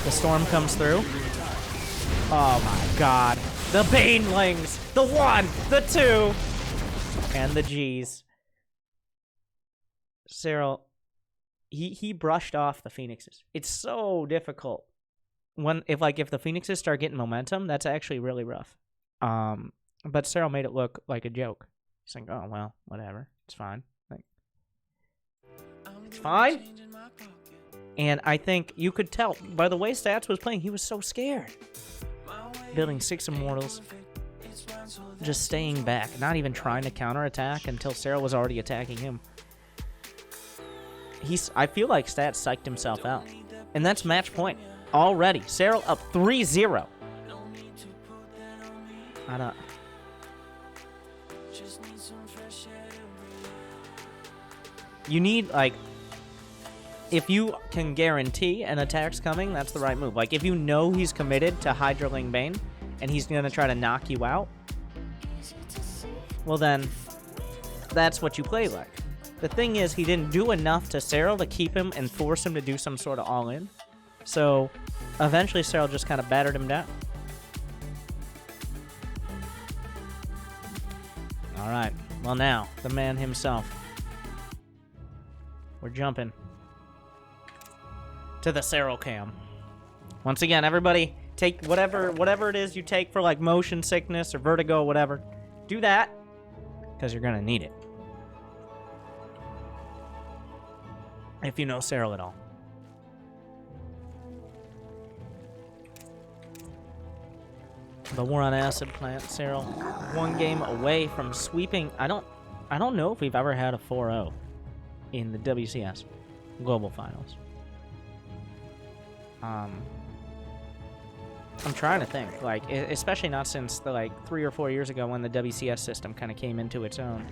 The storm comes through. Oh my god. The Banelings! The 1, the 2, and the G's. Serral, he brushed off the Phoenixes. It's so difficult. If the Phoenixes start getting momentum, that's actually really rough. But Serral made it look like a joke. He's like, oh, well, whatever. It's fine. Like, it's fine. And I think you could tell by the way Stats was playing, he was so scared. Building 6 Immortals. Just staying back. Not even trying to counterattack until Serral was already attacking him. I feel like Stats psyched himself out. And that's match point. Already. Serral up 3-0. I don't... You need, like... If you can guarantee an attack's coming, that's the right move. Like, if you know he's committed to Hydraling Bane, and he's going to try to knock you out, well then, that's what you play like. The thing is, he didn't do enough to Serral to keep him and force him to do some sort of all-in. So, eventually Serral just kind of battered him down. Alright, well now, the man himself. We're jumping to the Serral cam. Once again, everybody, take whatever it is you take for like motion sickness or vertigo or whatever. Do that, because you're gonna need it. If you know Serral at all. The War on Acid plant, Serral. 1 game away from sweeping. I don't know if we've ever had a 4-0 in the WCS Global Finals. I'm trying to think, like, especially not since the, like, 3 or 4 years ago when the WCS system kind of came into its own.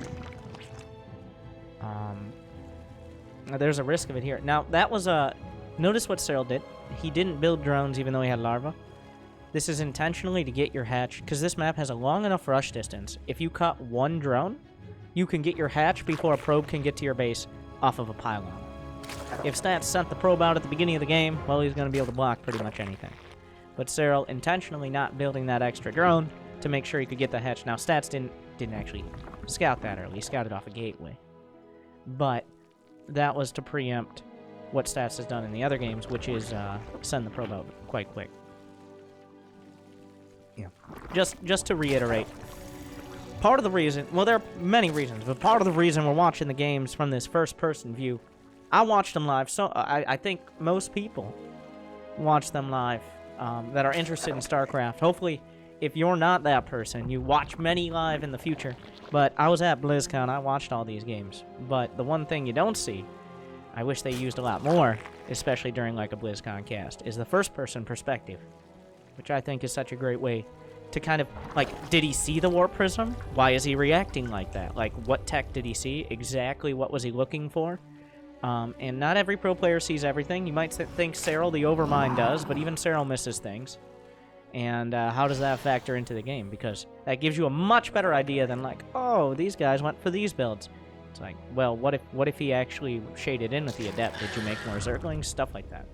There's a risk of it here. Now, that was notice what Serral did. He didn't build drones even though he had larva. This is intentionally to get your hatch, because this map has a long enough rush distance. If you cut 1 drone, you can get your hatch before a probe can get to your base off of a pylon. If Stats sent the probe out at the beginning of the game, well, he's going to be able to block pretty much anything. But Serral intentionally not building that extra drone to make sure he could get the hatch. Now, Stats didn't actually scout that early. He scouted off a gateway. But that was to preempt what Stats has done in the other games, which is send the probe out quite quick. Yeah. Just to reiterate, part of the reason, well, there are many reasons, but part of the reason we're watching the games from this first-person view, I watched them live, so I think most people watch them live that are interested in StarCraft. Hopefully, if you're not that person, you watch many live in the future. But I was at Blizzcon, I watched all these games. But the one thing you don't see, I wish they used a lot more, especially during like a Blizzcon cast, is the first-person perspective, which I think is such a great way to kind of, like, did he see the Warp Prism? Why is he reacting like that? Like, what tech did he see? Exactly what was he looking for? And not every pro player sees everything. You might think Serral the Overmind does, but even Serral misses things. And how does that factor into the game? Because that gives you a much better idea than like, oh, these guys went for these builds. It's like, well, what if he actually shaded in with the Adept? Did you make more Zerglings? Stuff like that.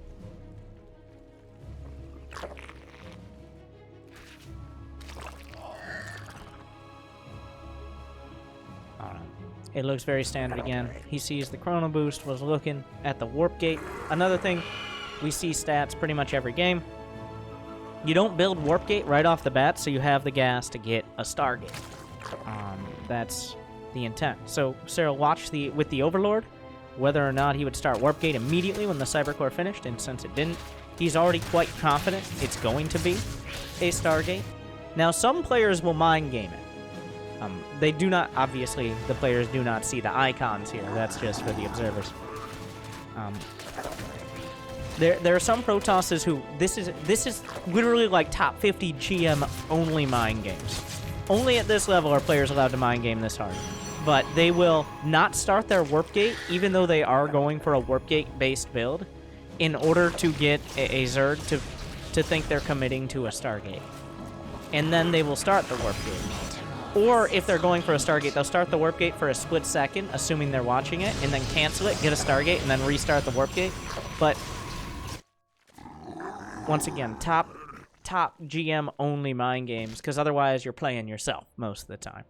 It looks very standard again. He sees the Chrono Boost, was looking at the Warp Gate. Another thing, we see Stats pretty much every game. You don't build Warp Gate right off the bat, so you have the gas to get a Stargate. That's the intent. So Serral watched with the Overlord whether or not he would start Warp Gate immediately when the Cybercore finished, and since it didn't, he's already quite confident it's going to be a Stargate. Now, some players will mind game it. They do not, obviously, the players do not see the icons here. That's just for the observers. There are some Protosses who, this is literally like top 50 GM only mind games. Only at this level are players allowed to mind game this hard. But they will not start their Warp Gate, even though they are going for a Warp Gate-based build, in order to get a Zerg to think they're committing to a Stargate. And then they will start the Warp Gate. Or if they're going for a Stargate, they'll start the warp gate for a split second, assuming they're watching it, and then cancel it, get a Stargate, and then restart the warp gate. But once again, top GM only mind games, because otherwise you're playing yourself most of the time.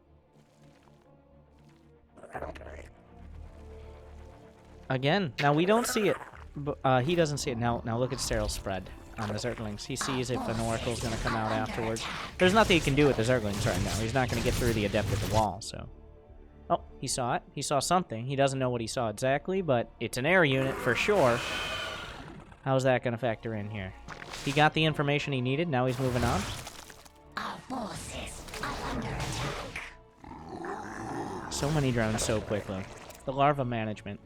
Again, now we don't see it. But, he doesn't see it. Now look at Serral's spread on the Zerglings. He sees if an Oracle's going to come out afterwards. There's nothing he can do with the Zerglings right now. He's not going to get through the Adept at the wall, so... Oh, he saw it. He saw something. He doesn't know what he saw exactly, but it's an air unit for sure. How's that going to factor in here? He got the information he needed. Now he's moving on. Our forces are under attack. So many drones so quickly. The larva management.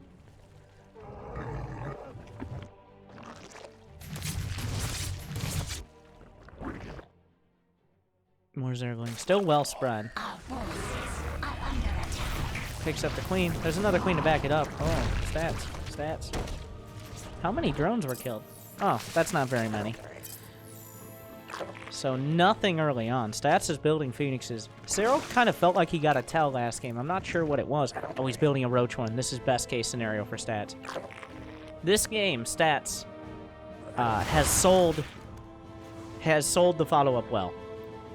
More Zerglings. Still well spread. Our forces are under attack. Picks up the queen. There's another queen to back it up. Oh, stats. Stats. How many drones were killed? Oh, that's not very many. So nothing early on. Stats is building phoenixes. Serral kind of felt like he got a tell last game. I'm not sure what it was. Oh, he's building a roach one. This is best case scenario for Stats. This game, Stats, has sold the follow-up well.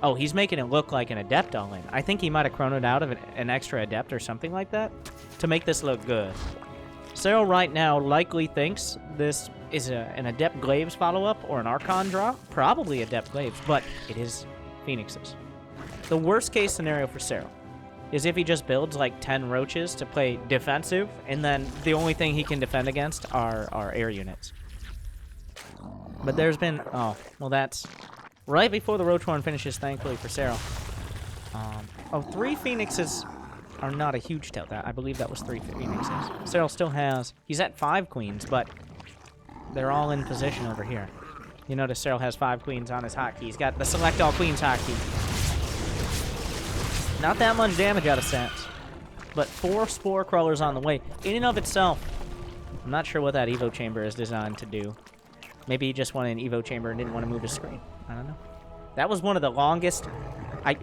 Oh, he's making it look like an Adept all in. I think he might have chronoed out of an extra Adept or something like that to make this look good. Serral right now likely thinks this is an Adept Glaives follow-up or an Archon draw. Probably Adept Glaives, but it is Phoenixes. The worst case scenario for Serral is if he just builds like 10 roaches to play defensive, and then the only thing he can defend against are air units. But there's been... Oh, well that's... Right before the Roach Horn finishes, thankfully, for Serral. 3 Phoenixes are not a huge tell. I believe that was 3 Phoenixes. Serral still has... He's at 5 queens, but they're all in position over here. You notice Serral has 5 queens on his hotkey. He's got the Select All Queens hotkey. Not that much damage out of Stats, but 4 Spore Crawlers on the way. In and of itself, I'm not sure what that Evo Chamber is designed to do. Maybe he just wanted an Evo Chamber and didn't want to move his screen. I don't know. That was one of the longest... I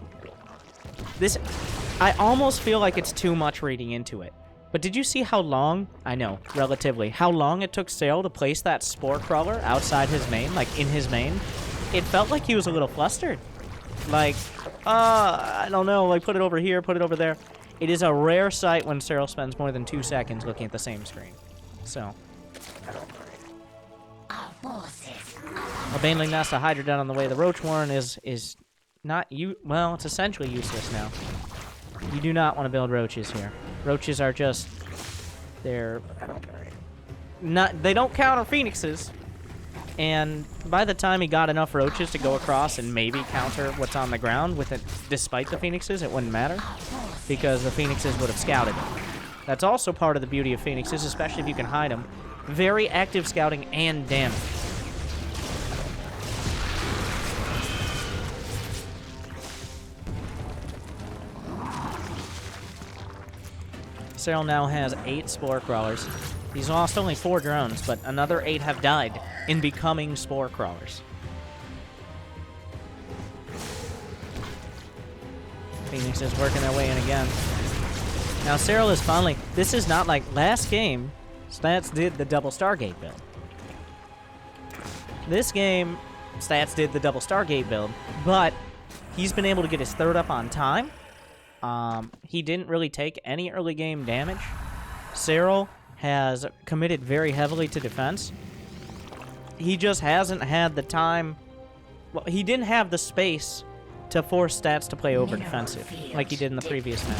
almost feel like it's too much reading into it. But did you see how long... I know, relatively. How long it took Serral to place that Spore Crawler outside his main, like in his main? It felt like he was a little flustered. Like, I don't know, like put it over here, put it over there. It is a rare sight when Serral spends more than 2 seconds looking at the same screen. So... Our forces A Baneling Nest, a Hydra down on the way. The Roach Warren is not well, it's essentially useless now. You do not want to build roaches here. Roaches are just they don't counter phoenixes. And by the time he got enough roaches to go across and maybe counter what's on the ground with it, despite the phoenixes, it wouldn't matter because the phoenixes would have scouted them. That's also part of the beauty of phoenixes, especially if you can hide them. Very active scouting and damage. Serral now has 8 Spore Crawlers. He's lost only 4 drones, but another 8 have died in becoming Spore Crawlers. Phoenix is working their way in again. Now Serral is finally... This is not like last game. Stats did the double Stargate build. This game, Stats did the double Stargate build, but he's been able to get his 3rd up on time. He didn't really take any early game damage. Serral has committed very heavily to defense. He just hasn't had the time... Well, he didn't have the space to force Stats to play over defensive like he did in the previous match.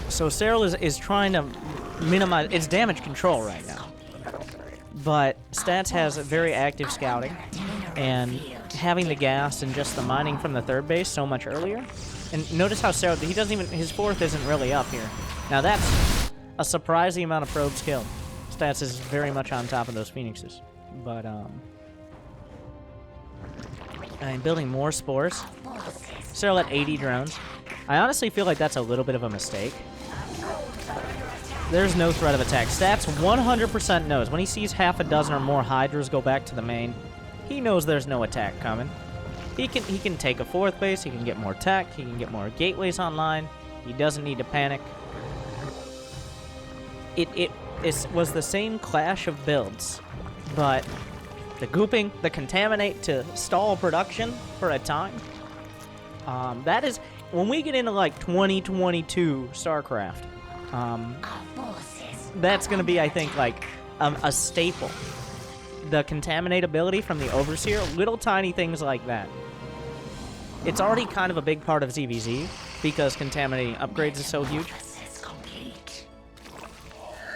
So Serral is trying to minimize its damage control right now. But Stats has a very active scouting, and having the gas and just the mining from the 3rd base so much earlier. And notice how Serral, he doesn't even, his 4th isn't really up here. Now that's a surprising amount of probes killed. Stats is very much on top of those Phoenixes. But, I'm building more spores. Serral at 80 drones. I honestly feel like that's a little bit of a mistake. There's no threat of attack. Stats 100% knows. When he sees half a dozen or more Hydras go back to the main, he knows there's no attack coming. He can take a 4th base, he can get more tech, he can get more gateways online. He doesn't need to panic. It was the same clash of builds, but the gooping, the contaminate to stall production for a time. That is, when we get into like 2022 Starcraft, that's going to be, I think, like a staple. The contaminate ability from the Overseer, little tiny things like that. It's already kind of a big part of ZVZ because contaminating upgrades is so huge.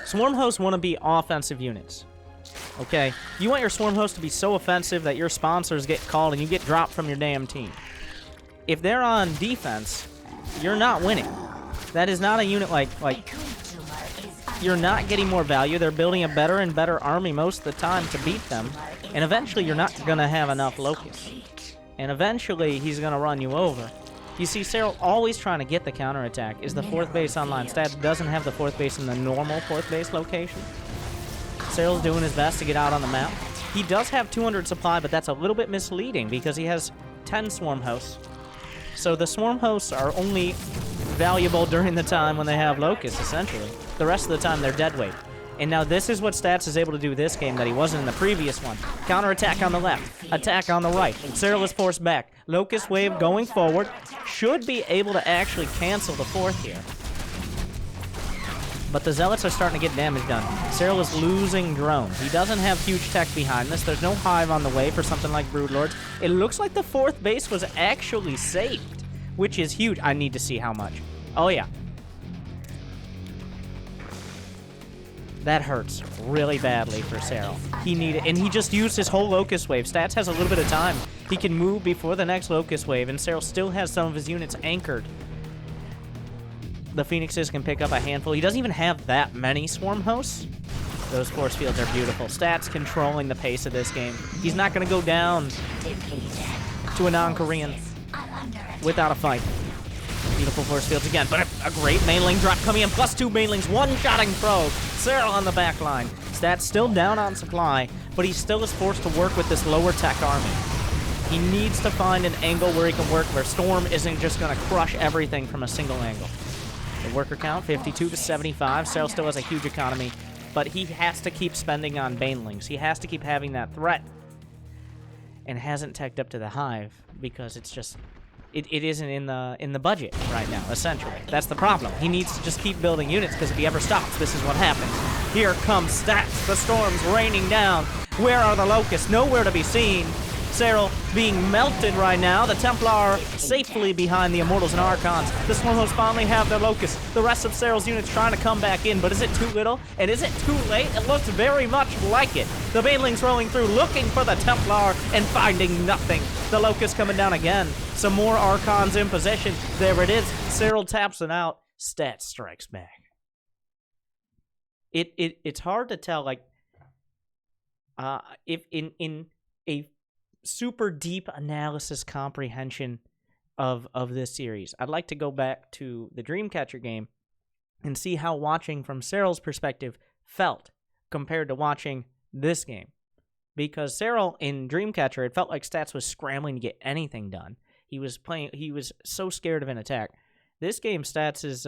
Swarm hosts want to be offensive units. Okay? You want your swarm host to be so offensive that your sponsors get called and you get dropped from your damn team. If they're on defense, you're not winning. That is not a unit like you're not getting more value. They're building a better and better army most of the time to beat them. And eventually you're not going to have enough locusts. And eventually he's going to run you over. You see, Serral always trying to get the counterattack. Is the 4th base online? Stats doesn't have the 4th base in the normal 4th base location. Serral's doing his best to get out on the map. He does have 200 supply, but that's a little bit misleading because he has 10 swarm hosts. So the swarm hosts are only valuable during the time when they have locusts, essentially. The rest of the time, they're dead weight. And now this is what Stats is able to do this game that he wasn't in the previous one. Counterattack on the left, attack on the right. Serral is forced back. Locust wave going forward. Should be able to actually cancel the 4th here. But the Zealots are starting to get damage done. Serral is losing drone. He doesn't have huge tech behind this. There's no hive on the way for something like Broodlords. It looks like the 4th base was actually saved, which is huge. I need to see how much. Oh, yeah. That hurts really badly for Serral. And he just used his whole Locust Wave. Stats has a little bit of time. He can move before the next Locust Wave, and Serral still has some of his units anchored. The Phoenixes can pick up a handful. He doesn't even have that many Swarm Hosts. Those force fields are beautiful. Stats controlling the pace of this game. He's not going to go down to a non-Korean without a fight. Beautiful force fields again, but a great mainling drop coming in. +2 mainlings, one-shotting probe. Serral on the back line. Stats still down on supply, but he still is forced to work with this lower tech army. He needs to find an angle where he can work, where Storm isn't just going to crush everything from a single angle. The worker count, 52 to 75. Serral still has a huge economy, but he has to keep spending on banelings. He has to keep having that threat, and hasn't teched up to the hive because it's just... It isn't in the budget right now, essentially. That's the problem. He needs to just keep building units, because if he ever stops, this is what happens. Here comes Stats. The storm's raining down. Where are the locusts? Nowhere to be seen. Serral being melted right now. The Templar safely behind the Immortals and Archons. The Swarmhosts finally have their locusts. The rest of Serral's units trying to come back in, but is it too little? And is it too late? It looks very much like it. The Banelings rolling through, looking for the Templar, and finding nothing. The Locust coming down again. Some more Archons in position. There it is. Serral taps it out. Stats strikes back. It's hard to tell, like, if in a super deep analysis comprehension of this series, I'd like to go back to the Dreamcatcher game and see how watching from Serral's perspective felt compared to watching this game. Because Serral in Dreamcatcher, it felt like Stats was scrambling to get anything done. He was so scared of an attack. This game, Stats is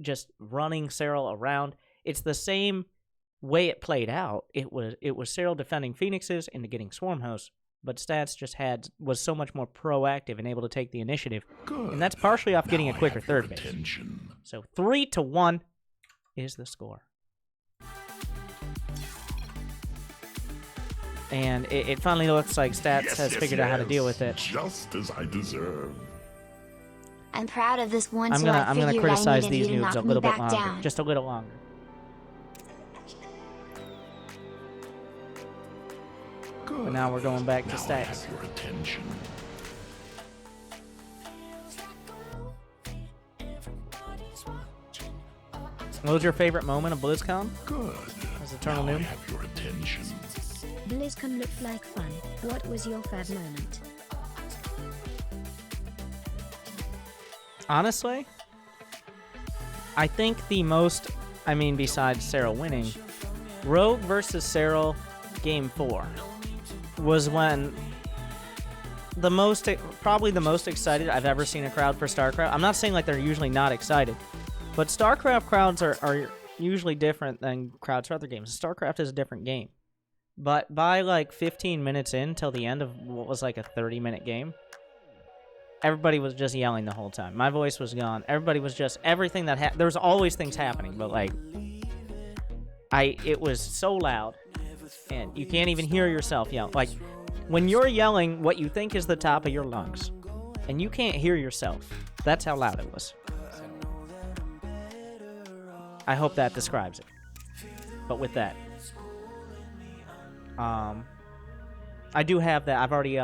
just running Serral around. It's the same way it played out. It was Serral defending Phoenixes into getting Swarm Hosts, but Stats just was so much more proactive and able to take the initiative. Good. And that's partially off getting a quicker third base. Attention. So 3-1 is the score. And it finally looks like Stats has figured out how to deal with it. Just as I deserve. I'm proud of this one, I'm so gonna I figured criticize I needed these you to noobs knock a little me bit back longer. down. Just a little longer. Good. But now we're going back to Now I Stats. have your attention. What was your favorite moment of BlizzCon? Good. As Eternal Now I Noob? have your attention. BlizzCon looked like fun. What was your fab moment? Honestly, I think besides Serral winning, Rogue versus Serral Game 4 was when probably the most excited I've ever seen a crowd for StarCraft. I'm not saying like they're usually not excited, but StarCraft crowds are usually different than crowds for other games. StarCraft is a different game. But by like 15 minutes in till the end of what was like a 30-minute game, everybody was just yelling the whole time. My voice was gone. Everybody was just everything that there was always things happening, but like it was so loud and you can't even hear yourself yell. Like when you're yelling what you think is the top of your lungs and you can't hear yourself, that's how loud it was. I hope that describes it. But with that, I do have that. I've already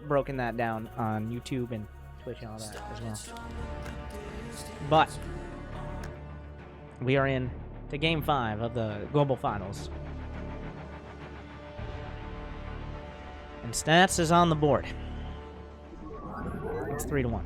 broken that down on YouTube and Twitch and all that as well. But we are in to Game 5 of the Global Finals. And Stats is on the board. It's 3-1.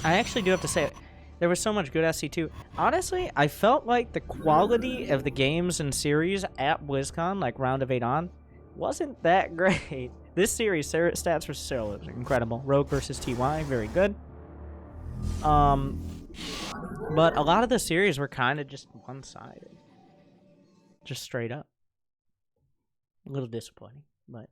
I actually do have to say, there was so much good SC2. Honestly, I felt like the quality of the games and series at BlizzCon, like Round of 8 on, wasn't that great. This series, Stats vs. Serral, was incredible. Rogue versus TY, very good. But a lot of the series were kind of just one-sided. Just straight up. A little disappointing, but...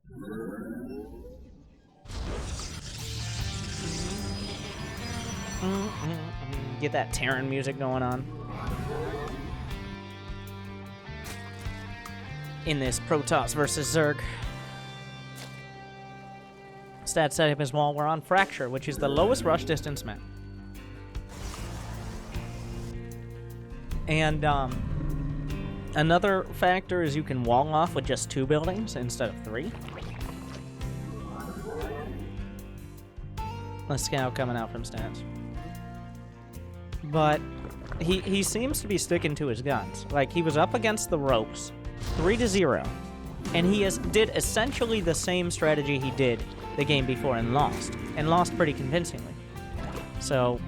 Get that Terran music going on. In this Protoss versus Zerg. Stats set up his wall. We're on Fracture, which is the lowest rush distance map. And another factor is you can wall off with just 2 buildings instead of 3. A scout coming out from Stats. But he seems to be sticking to his guns. Like, he was up against the ropes, 3-0, and he did essentially the same strategy he did the game before and lost pretty convincingly. So,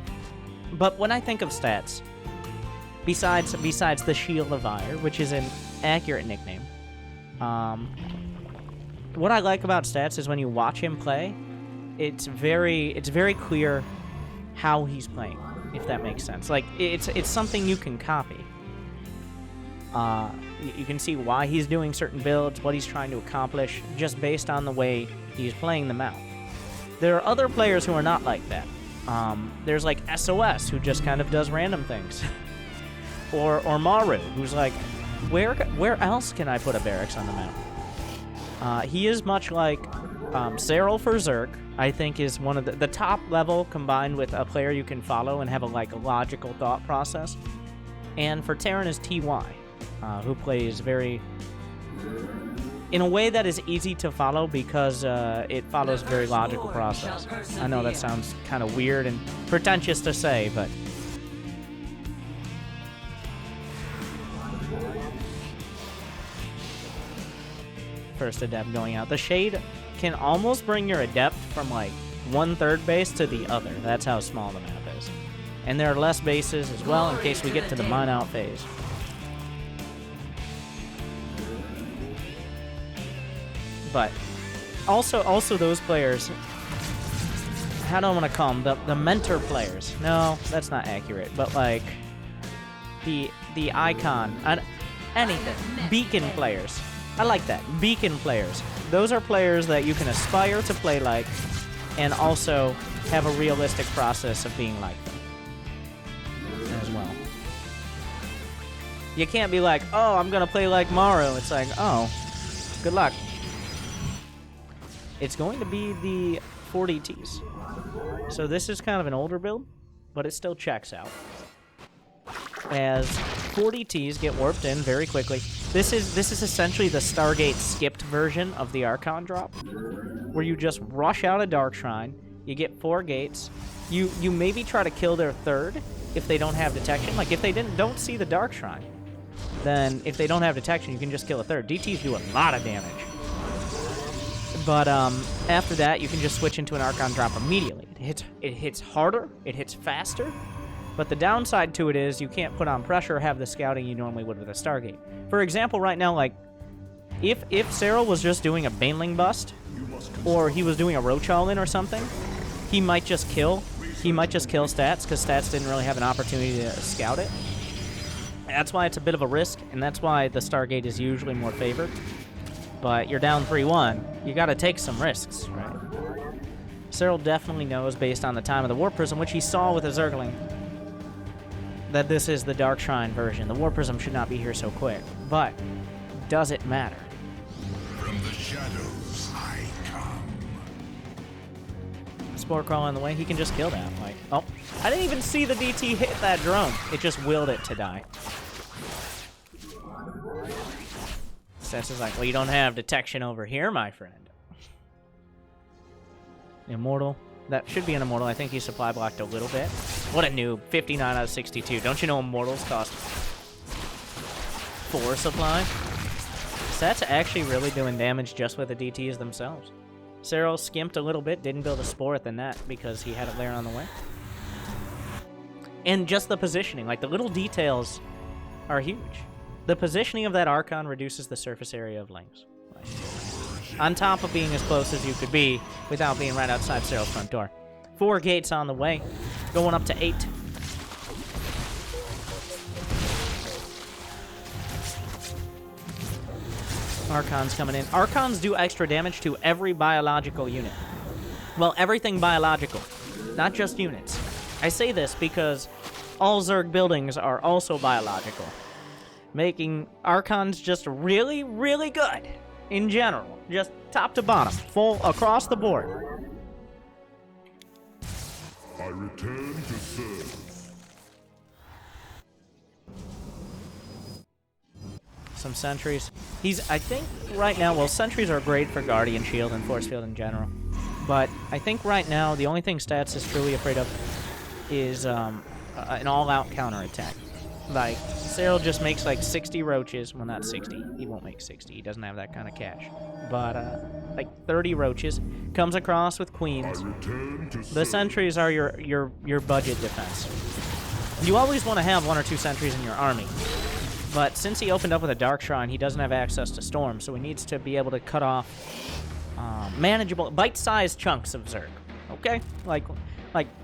but when I think of Stats, besides the Shield of Aiur, which is an accurate nickname, what I like about Stats is when you watch him play, it's very clear how he's playing, if that makes sense. Like, it's something you can copy. You can see why he's doing certain builds, what he's trying to accomplish, just based on the way he's playing them out. There are other players who are not like that. There's like SOS, who just kind of does random things. or Maru, who's like, where else can I put a barracks on the map? He is much like Serral for Zerg, I think, is one of the top level combined with a player you can follow and have a logical thought process. And for Terran is TY, who plays in a way that is easy to follow because it follows a very logical process. I know that sounds kind of weird and pretentious to say, but first Adept going out. The Shade can almost bring your Adept from like 1/3 base to the other. That's how small the map is. And there are less bases as well in case we get to the mine out phase. But also those players, how do I want to call them? The mentor players. No, that's not accurate. But like the icon, anything. Beacon players. I like that. Beacon players. Those are players that you can aspire to play like and also have a realistic process of being like them as well. You can't be like, oh, I'm going to play like Maru. It's like, oh, good luck. It's going to be the 40Ts. So this is kind of an older build, but it still checks out. As 40Ts get warped in very quickly. This is essentially the Stargate skipped version of the Archon drop, where you just rush out a Dark Shrine, you get 4 gates, you maybe try to kill their 3rd if they don't have detection. Like, if they don't see the Dark Shrine, then if they don't have detection, you can just kill a 3rd. DTs do a lot of damage. But after that, you can just switch into an Archon drop immediately. It hits harder, it hits faster, But the downside to it is you can't put on pressure or have the scouting you normally would with a Stargate. For example, right now, like, if Serral was just doing a Baneling bust, or he was doing a Roach All-In or something, he might just kill. He might just kill Stats, because Stats didn't really have an opportunity to scout it. That's why it's a bit of a risk, and that's why the Stargate is usually more favored. But you're down 3-1. You gotta take some risks, right? Serral definitely knows, based on the time of the War Prism, which he saw with a Zergling, that this is the Dark Shrine version. The War Prism should not be here so quick. But does it matter? From the shadows I come. Spore Crawl on the way, he can just kill that. Like, oh, I didn't even see the DT hit that drone. It just willed it to die. Sets is like, well, you don't have detection over here, my friend. Immortal. That should be an Immortal. I think he supply blocked a little bit. What a noob. 59 out of 62. Don't you know Immortals cost 4 supply? That's actually really doing damage just with the DTs themselves. Serral skimped a little bit, didn't build a Spore at the net because he had a lair on the way. And just the positioning, like the little details are huge. The positioning of that Archon reduces the surface area of lanes. On top of being as close as you could be without being right outside Serral's front door. 4 gates on the way, going up to 8. Archons coming in. Archons do extra damage to every biological unit. Well, everything biological, not just units. I say this because all Zerg buildings are also biological, making Archons just really, really good in general. Just top to bottom, full across the board. I return to serve. Some sentries. I think right now, well, sentries are great for Guardian Shield and Force Field in general. But I think right now, the only thing Stats is truly afraid of is an all-out counterattack. Like, Serral just makes like 60 roaches. Well, not 60. He won't make 60. He doesn't have that kind of cash. But, like 30 roaches. Comes across with queens. The sentries are your budget defense. You always want to have 1 or 2 sentries in your army. But since he opened up with a Dark Shrine, he doesn't have access to Storm, so he needs to be able to cut off manageable, bite-sized chunks of Zerg. Okay? Like,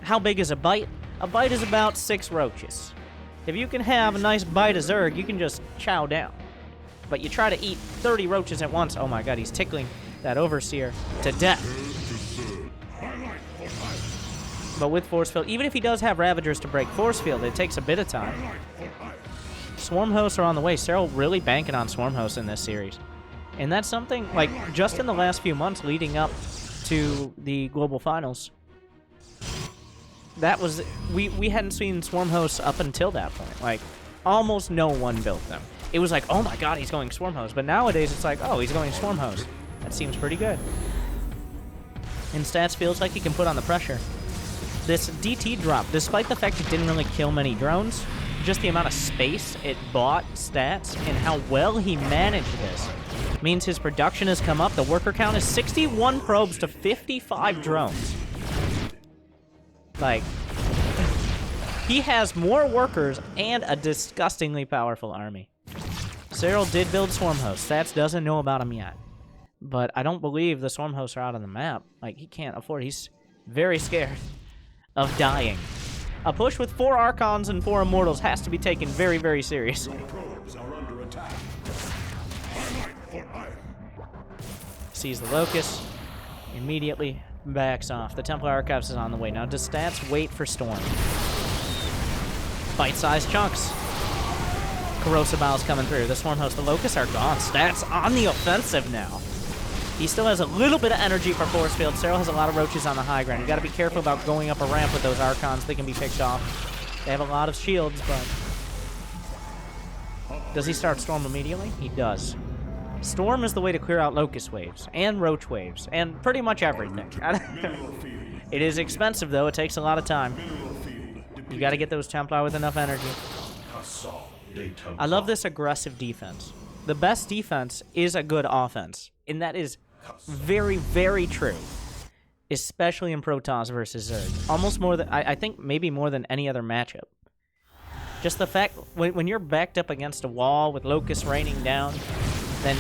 how big is a bite? A bite is about 6 roaches. If you can have a nice bite of Zerg, you can just chow down. But you try to eat 30 roaches at once. Oh my god, he's tickling that Overseer to death. But with Force Field, even if he does have Ravagers to break Force Field, it takes a bit of time. Swarm Hosts are on the way. Serral really banking on Swarm Hosts in this series. And that's something, like, just in the last few months leading up to the Global Finals, that was, we hadn't seen Swarm Hosts up until that point. Like, almost no one built them. It was like, oh my god, he's going Swarm Host. But nowadays, it's like, oh, he's going Swarm Host. That seems pretty good. And Stats feels like he can put on the pressure. This DT drop, despite the fact it didn't really kill many drones, just the amount of space it bought Stats and how well he managed this means his production has come up. The worker count is 61 probes to 55 drones. Like, he has more workers and a disgustingly powerful army. Serral did build Swarm Hosts. Stats doesn't know about him yet. But I don't believe the Swarm Hosts are out on the map. Like, he can't afford. He's very scared of dying. A push with 4 Archons and 4 Immortals has to be taken very, very seriously. Sees the Locust. Immediately backs off. The Templar Archives is on the way. Now, does Stats wait for Storm? Bite-sized chunks. Corrosive Bowels coming through. The Swarm Host, the Locusts are gone. Stats on the offensive now. He still has a little bit of energy for Force Field. Serral has a lot of roaches on the high ground. You got to be careful about going up a ramp with those Archons. They can be picked off. They have a lot of shields, but... Does he start Storm immediately? He does. Storm is the way to clear out Locust waves, and Roach waves, and pretty much everything. It is expensive, though. It takes a lot of time. You got to get those Templar with enough energy. I love this aggressive defense. The best defense is a good offense, and that is very, very true, especially in Protoss versus Zerg. Almost more than, I think maybe more than any other matchup. Just the fact, when you're backed up against a wall with locusts raining down, then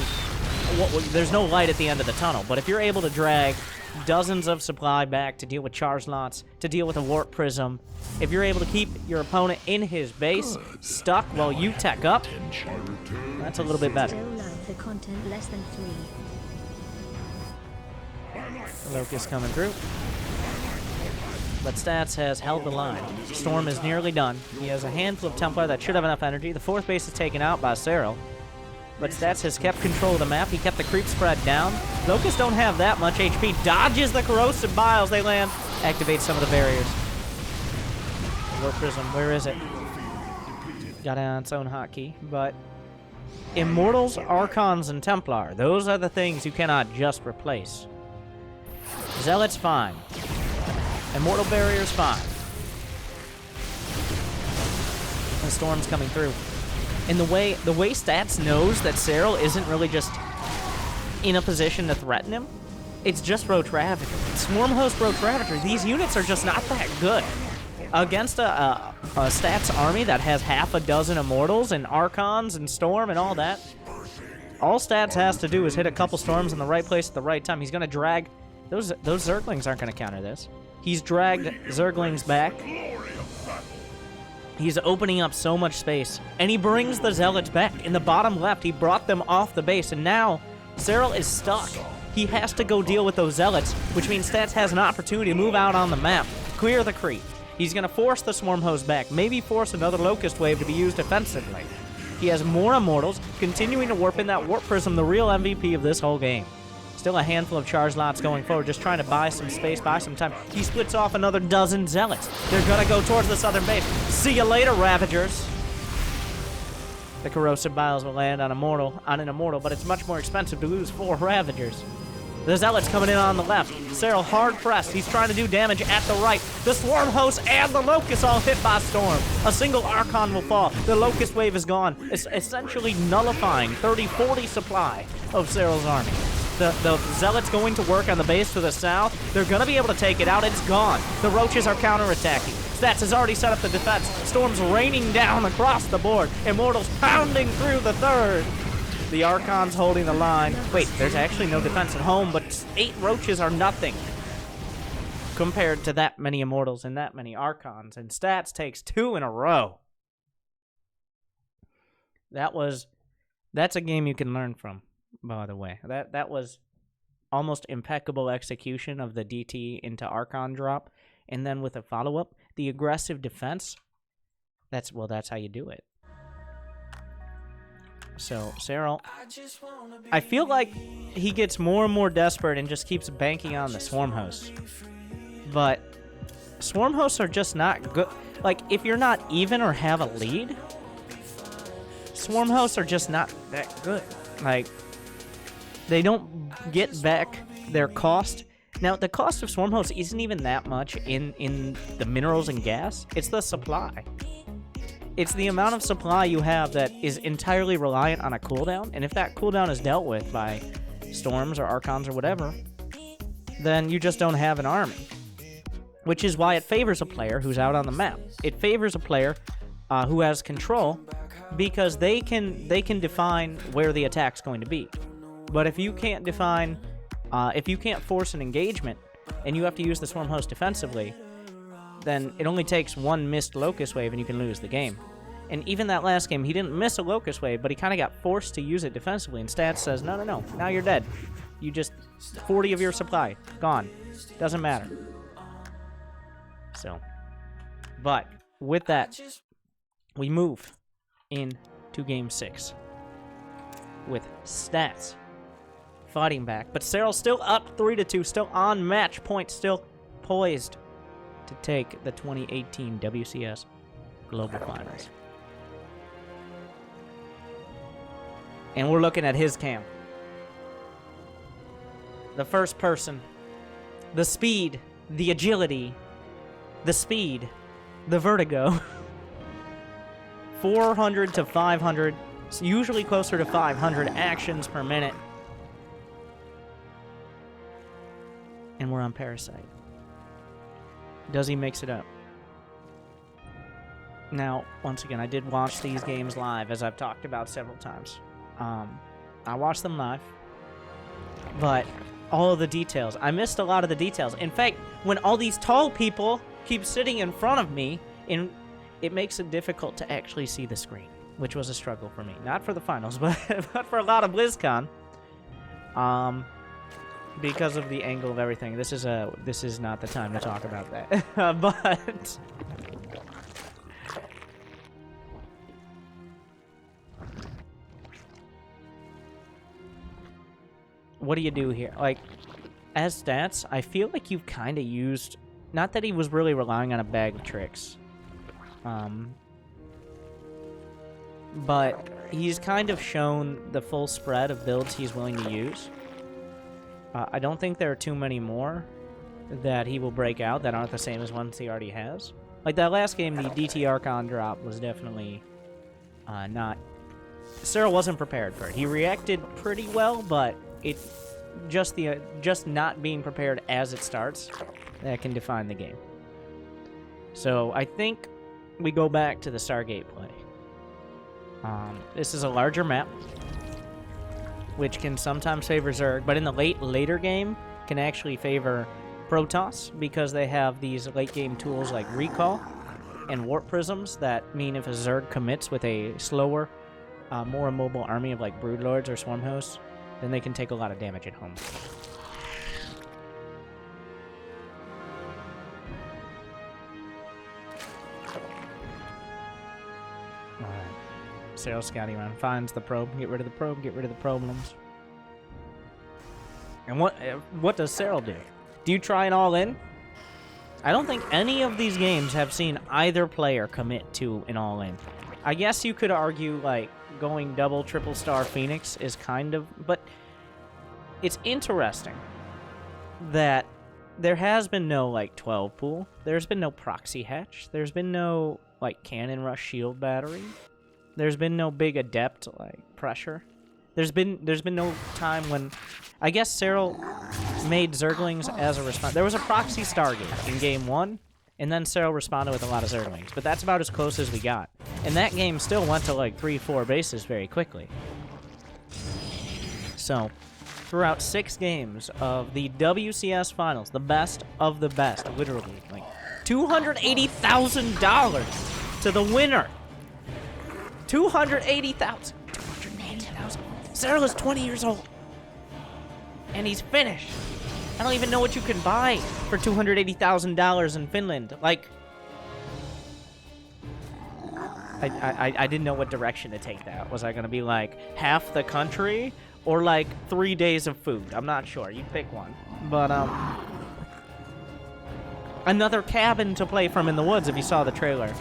there's no light at the end of the tunnel. But if you're able to drag dozens of supply back to deal with charge lots, to deal with a warp prism, if you're able to keep your opponent in his base, stuck while you tech up, that's a little bit better. Still love the content less than 3. Locust coming through. But Stats has held the line. Storm is nearly done. He has a handful of Templar that should have enough energy. The 4th base is taken out by Serral. But Stats has kept control of the map. He kept the creep spread down. Locusts don't have that much HP. Dodges the corrosive biles. They land. Activates some of the barriers. Warp Prism, where is it? Got it on its own hotkey. But Immortals, Archons, and Templar. Those are the things you cannot just replace. Zealot's fine. Immortal Barrier's fine. The Storm's coming through. And the way Stats knows that Serral isn't really just in a position to threaten him, it's just Roach Ravager. Swarm Host Roach Ravager, these units are just not that good. Against a Stats army that has half a dozen Immortals and Archons and Storm and all that, all Stats has to do is hit a couple Storms in the right place at the right time. He's going to drag... Those Zerglings aren't going to counter this. He's dragged Zerglings back. He's opening up so much space. And he brings the Zealots back. In the bottom left, he brought them off the base. And now, Serral is stuck. He has to go deal with those Zealots, which means Stats has an opportunity to move out on the map. Clear the creep. He's going to force the Swarm Host back. Maybe force another Locust Wave to be used defensively. He has more Immortals, continuing to warp in that Warp Prism, the real MVP of this whole game. Still a handful of charge lots going forward, just trying to buy some space, buy some time. He splits off another dozen Zealots. They're going to go towards the southern base. See you later, Ravagers. The Corrosive Biles will land on an Immortal, but it's much more expensive to lose 4 Ravagers. The Zealots coming in on the left. Serral hard pressed. He's trying to do damage at the right. The Swarm Host and the Locust all hit by Storm. A single Archon will fall. The Locust Wave is gone. It's essentially nullifying 30-40 supply of Serral's army. The Zealots going to work on the base to the south. They're going to be able to take it out. It's gone. The Roaches are counterattacking. Stats has already set up the defense. Storm's raining down across the board. Immortals pounding through the 3rd. The Archon's holding the line. Wait, there's actually no defense at home, but 8 Roaches are nothing compared to that many Immortals and that many Archons. And Stats takes 2 in a row. That's a game you can learn from. By the way, that was almost impeccable execution of the DT into Archon drop, and then with a follow-up, the aggressive defense. That's how you do it. So Serral, I feel like he gets more and more desperate and just keeps banking on the Swarm Hosts. But Swarm Hosts are just not good. Like, if you're not even or have a lead, Swarm Hosts are just not that good. Like, they don't get back their cost. Now, the cost of Swarm Hosts isn't even that much in the minerals and gas. It's the supply. It's the amount of supply you have that is entirely reliant on a cooldown. And if that cooldown is dealt with by Storms or Archons or whatever, then you just don't have an army. Which is why it favors a player who's out on the map. It favors a player who has control, because they can define where the attack's going to be. But if you can't define, if you can't force an engagement, and you have to use the Swarm Host defensively, then it only takes one missed Locust Wave and you can lose the game. And even that last game, he didn't miss a Locust Wave, but he kind of got forced to use it defensively, and Stats says, no, now you're dead. You just, 40 of your supply, gone. Doesn't matter. So, but with that, we move into Game 6 with Stats fighting back, but Serral's still up 3-2, still on match point, still poised to take the 2018 WCS Global Finals. And we're looking at his camp. The first person, the speed, the agility, the speed, the vertigo. 400 to 500, usually closer to 500 actions per minute. And we're on Parasite. Does he mix it up? Now, once again, I did watch these games live, as I've talked about several times. I watched them live, but all of the details, I missed a lot of the details. In fact, when all these tall people keep sitting in front of me, it makes it difficult to actually see the screen, which was a struggle for me. Not for the finals, but for a lot of BlizzCon. Because of the angle of everything. This is not the time to talk about that. But what do you do here? Like, as stats, I feel like you've kind of used... Not that he was really relying on a bag of tricks. But he's kind of shown the full spread of builds he's willing to use. I don't think there are too many more that he will break out that aren't the same as ones he already has. Like that last game, the DT Archon drop was definitely not... Serral wasn't prepared for it. He reacted pretty well, but it just not being prepared as it starts that can define the game. So I think we go back to the Stargate play. This is a larger map, which can sometimes favor Zerg, but in the later game can actually favor Protoss because they have these late game tools like Recall and Warp Prisms that mean if a Zerg commits with a slower, more immobile army of like Broodlords or Swarm Hosts, then they can take a lot of damage at home. Serral scouting around, finds the probe, get rid of the probe, get rid of the problems. And what does Serral do? Do you try an all-in? I don't think any of these games have seen either player commit to an all-in. I guess you could argue, like, going double, triple star Phoenix is kind of... But it's interesting that there has been no, like, 12 pool. There's been no proxy hatch. There's been no, like, cannon rush shield battery. There's been no big adept, like, pressure. There's been no time when... I guess Serral made Zerglings as a response. There was a proxy Stargate in Game 1, and then Serral responded with a lot of Zerglings. But that's about as close as we got. And that game still went to, like, 3-4 bases very quickly. So, throughout 6 games of the WCS Finals, the best of the best, literally, like, $280,000 to the winner. $280,000. Serral is 20 years old. And he's finished. I don't even know what you can buy for $280,000 in Finland. Like, I didn't know what direction to take that. Was I going to be like half the country or like 3 days of food? I'm not sure. You pick one. But, another cabin to play from in the woods if you saw the trailer.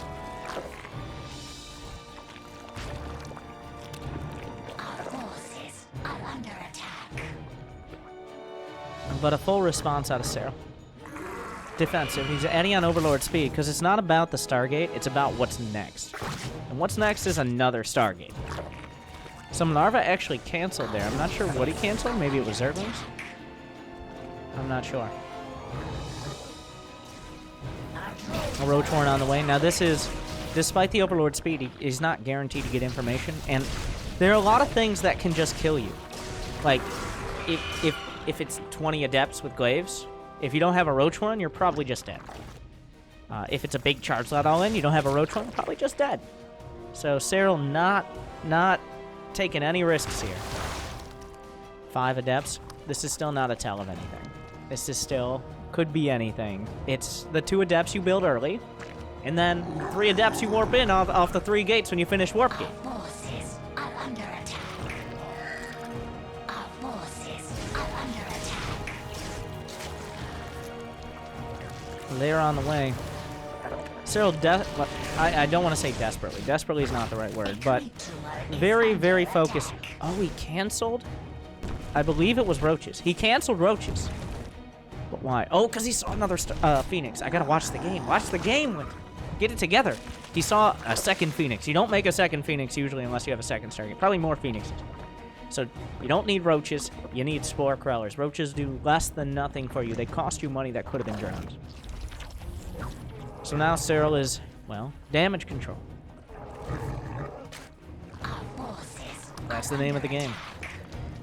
But a full response out of Serral. Defensive. He's adding on Overlord speed because it's not about the Stargate, it's about what's next. And what's next is another Stargate. Some Larva actually canceled there. I'm not sure what he canceled. Maybe it was Zerglings? I'm not sure. A Roach Horn on the way. Now this is, despite the Overlord speed, he's not guaranteed to get information. And there are a lot of things that can just kill you. Like, if it's 20 Adepts with Glaives, if you don't have a Roach Horn, you're probably just dead. If it's a big charge lot all in, you don't have a Roach Horn, probably just dead. So Serral not taking any risks here. 5 Adepts. This is still not a tell of anything. This is still, could be anything. It's the 2 Adepts you build early, and then 3 Adepts you warp in off the 3 gates when you finish Warp Gate. Forces are under attack. Our forces are under attack. They're on the way. Serral, I don't want to say desperately. Desperately is not the right word, but very, very focused. Oh, he canceled? I believe it was Roaches. He canceled Roaches. But why? Oh, because he saw another Phoenix. I gotta watch the game. Watch the game. Get it together. He saw a second Phoenix. You don't make a second Phoenix usually unless you have a second Stargate. Probably more Phoenixes. So you don't need Roaches. You need Spore Crawlers. Roaches do less than nothing for you. They cost you money that could have been drowned. So now Serral is, Well, damage control. That's the name of the game.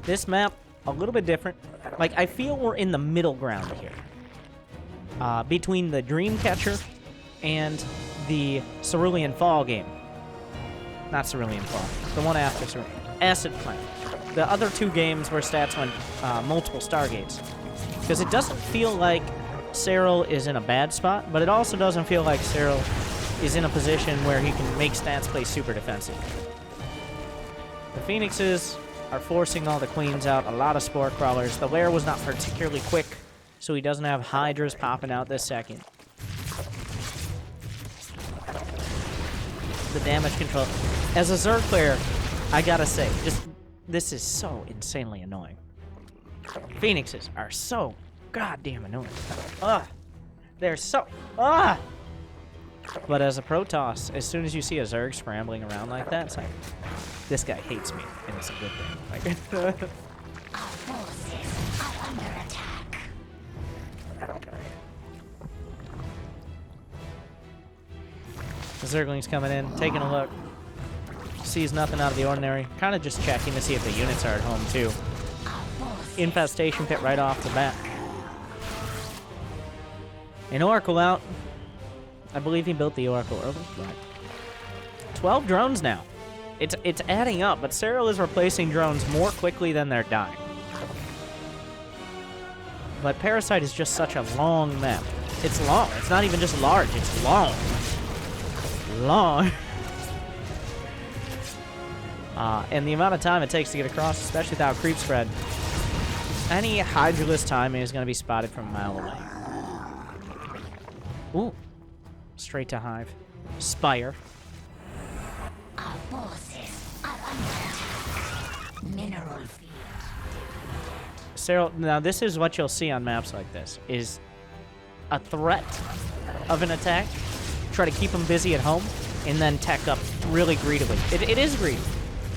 This map, a little bit different. Like, I feel we're in the middle ground here. Between the Dreamcatcher and the Cerulean Fall game. Not Cerulean Fall. The one after Cerulean. Acid Planet. The other two games where stats went multiple Stargates. Because it doesn't feel like Serral is in a bad spot, but it also doesn't feel like Serral is in a position where he can make stats play super defensive. The Phoenixes are forcing all the queens out, a lot of spore crawlers. The lair was not particularly quick, so he doesn't have hydras popping out this second. The damage control. As a Zerg player, I gotta say, this is so insanely annoying. Phoenixes are so goddamn annoying. Ugh. They're so... Ugh! But as a Protoss, as soon as you see a Zerg scrambling around like that, it's like, this guy hates me, and it's a good thing. Like, Our forces are under attack. The Zergling's coming in, taking a look. Sees nothing out of the ordinary. Kind of just checking to see if the units are at home, too. Infestation pit right off the bat. An Oracle out. I believe he built the Oracle early. Right. 12 drones now. It's adding up, but Serral is replacing drones more quickly than they're dying. But Parasite is just such a long map. It's long. It's not even just large. It's long. Long. And the amount of time it takes to get across, especially without creep spread, any Hydraless timing is going to be spotted from a mile away. Ooh. Straight to Hive. Spire. Our forces are under attack. Mineral field. Serral, now this is what you'll see on maps like this, is a threat of an attack, try to keep them busy at home, and then tech up really greedily. It is greedy.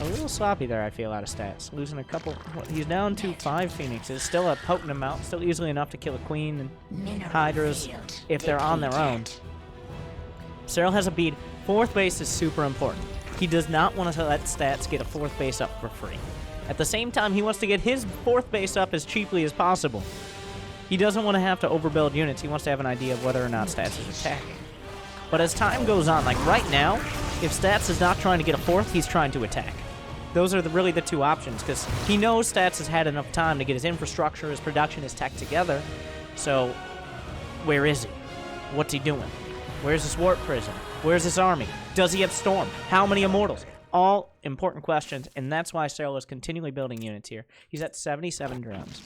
A little sloppy there, I feel, out of stats. Losing a couple... He's down to 5 Phoenixes. Still a potent amount. Still easily enough to kill a Queen and Hydras if they're on their own. Serral has a bead. 4th base is super important. He does not want to let stats get a 4th base up for free. At the same time, he wants to get his 4th base up as cheaply as possible. He doesn't want to have to overbuild units. He wants to have an idea of whether or not stats is attacking. But as time goes on, like right now, if stats is not trying to get a 4th, he's trying to attack. Those are really the two options, because he knows Stats has had enough time to get his infrastructure, his production, his tech together. So, where is he? What's he doing? Where's his warp prison? Where's his army? Does he have Storm? How many Immortals? All important questions, and that's why Serral is continually building units here. He's at 77 drones.